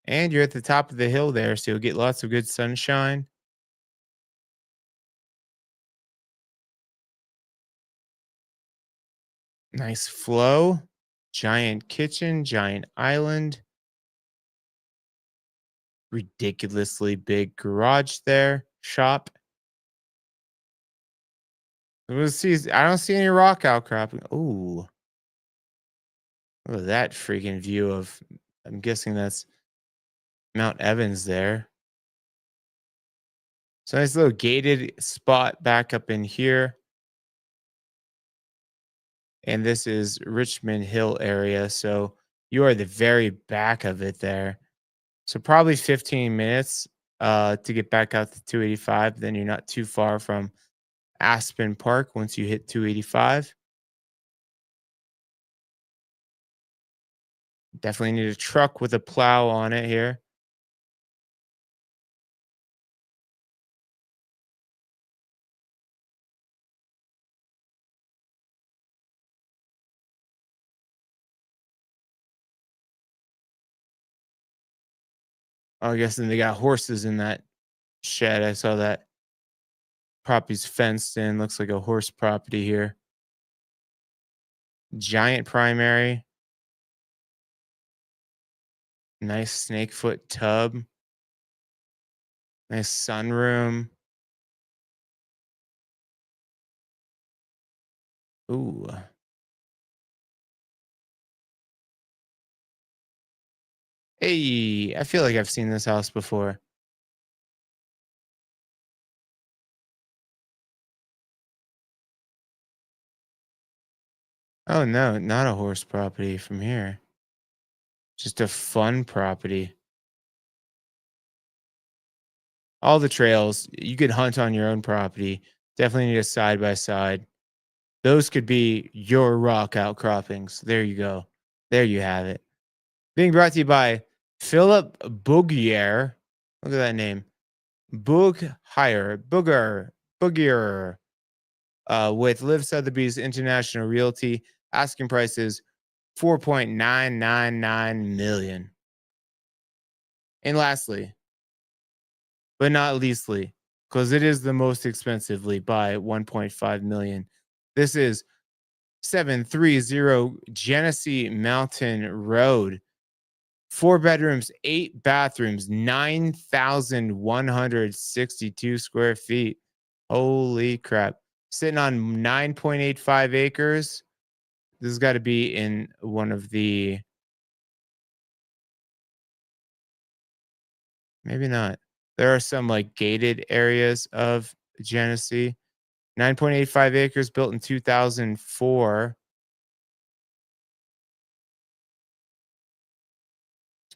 Speaker 1: and you're at the top of the hill there, so you'll get lots of good sunshine. Nice flow. Giant kitchen, giant island. Ridiculously big garage there. Shop. We'll see. I don't see any rock outcropping. Ooh, look at that freaking view of. I'm guessing that's Mount Evans there. So nice little gated spot back up in here. and this is Richmond Hill area. So you are the very back of it there. So probably 15 minutes to get back out to 285. Then you're not too far from Aspen Park once you hit 285. Definitely need a truck with a plow on it here. Oh, I guess then they got horses in that shed. I saw that property's fenced in. Looks like a horse property here. Giant primary. Nice snake foot tub. Nice sunroom. Ooh. Hey, I feel like I've seen this house before. Oh no, not a horse property from here. Just a fun property. All the trails, you could hunt on your own property. Definitely need a side by side. Those could be your rock outcroppings. There you go. There you have it. Being brought to you by Philip Bougier. Look at that name. Boogier. With Live Sotheby's International Realty. Asking prices 4.999 million. And lastly, but not leastly, because it is the most expensively by 1.5 million. This is 730 Genesee Mountain Road. 4 bedrooms, 8 bathrooms, 9,162 square feet. Holy crap. Sitting on 9.85 acres. This has got to be in one of the, maybe not. There are some like gated areas of Genesee. 9.85 acres built in 2004.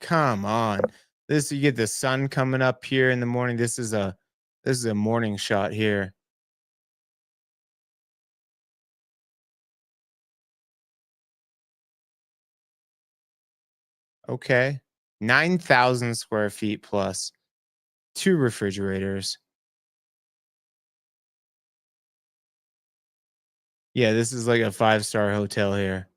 Speaker 1: Come on. This you get the sun coming up here in the morning. This is a morning shot here. Okay. 9,000 square feet plus 2 refrigerators. Yeah, this is like a five-star hotel here.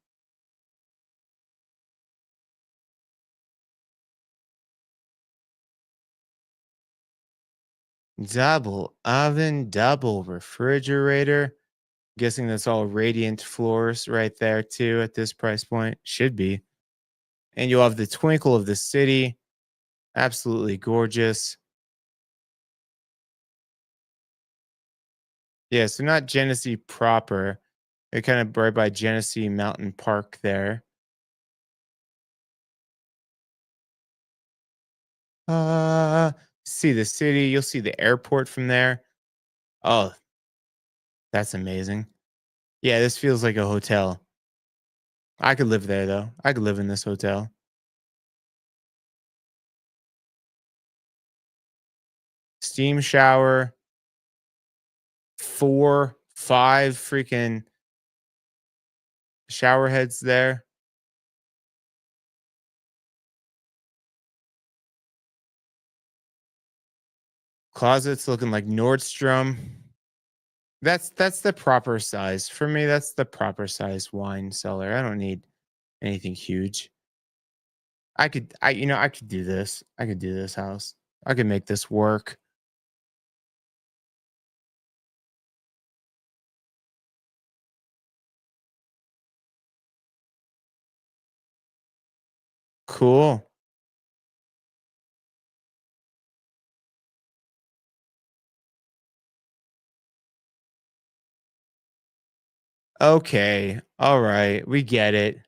Speaker 1: Double oven, double refrigerator. Guessing that's all radiant floors right there too at this price point. Should be. And you'll have the twinkle of the city. Absolutely gorgeous. Yeah, so not Genesee proper. They're kind of right by Genesee Mountain Park there. Uh, see the city. You'll see the airport from there. Oh, that's amazing. Yeah, this feels like a hotel. I could live there though. I could live in this hotel. Steam shower, 5 freaking shower heads there. Closets looking like Nordstrom. That's the proper size. For me, that's the proper size wine cellar. I don't need anything huge. I could do this. I could do this house. I could make this work. Cool. Okay. All right. We get it.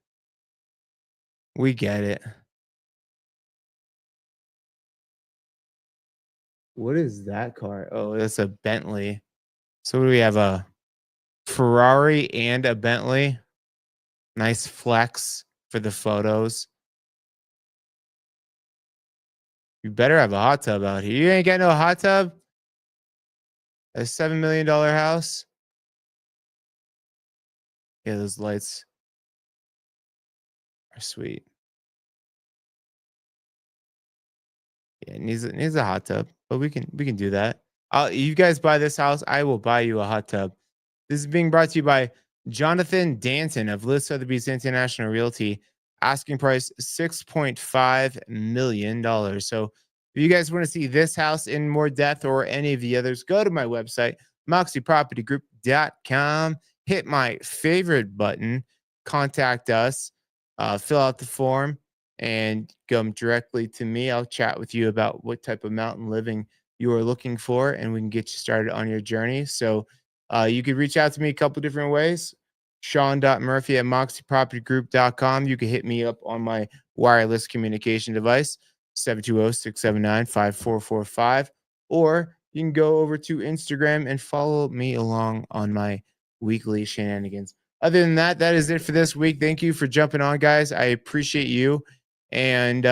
Speaker 1: We get it. What is that car? Oh, that's a Bentley. So what do we have? A Ferrari and a Bentley? Nice flex for the photos. You better have a hot tub out here. You ain't got no hot tub? A $7 million house? Yeah, those lights are sweet. Yeah, it needs a hot tub, but we can do that. You guys buy this house, I will buy you a hot tub. This is being brought to you by Jonathan Danton of Liz Sotheby's International Realty. Asking price $6.5 million. So if you guys want to see this house in more depth or any of the others, go to my website, moxiepropertygroup.com. Hit my favorite button, contact us, fill out the form, and come directly to me. I'll chat with you about what type of mountain living you are looking for, and we can get you started on your journey. So you could reach out to me a couple different ways. Sean.Murphy at moxiepropertygroup.com. You can hit me up on my wireless communication device, 720-679-5445. Or you can go over to Instagram and follow me along on my weekly shenanigans. Other than that, that is it for this week. Thank you for jumping on, guys. I appreciate you. And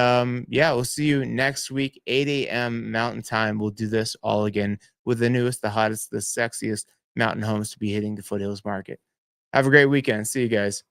Speaker 1: yeah, we'll see you next week, 8 a.m. Mountain Time. We'll do this all again with the newest, the hottest, the sexiest mountain homes to be hitting the Foothills market. Have a great weekend. See you guys.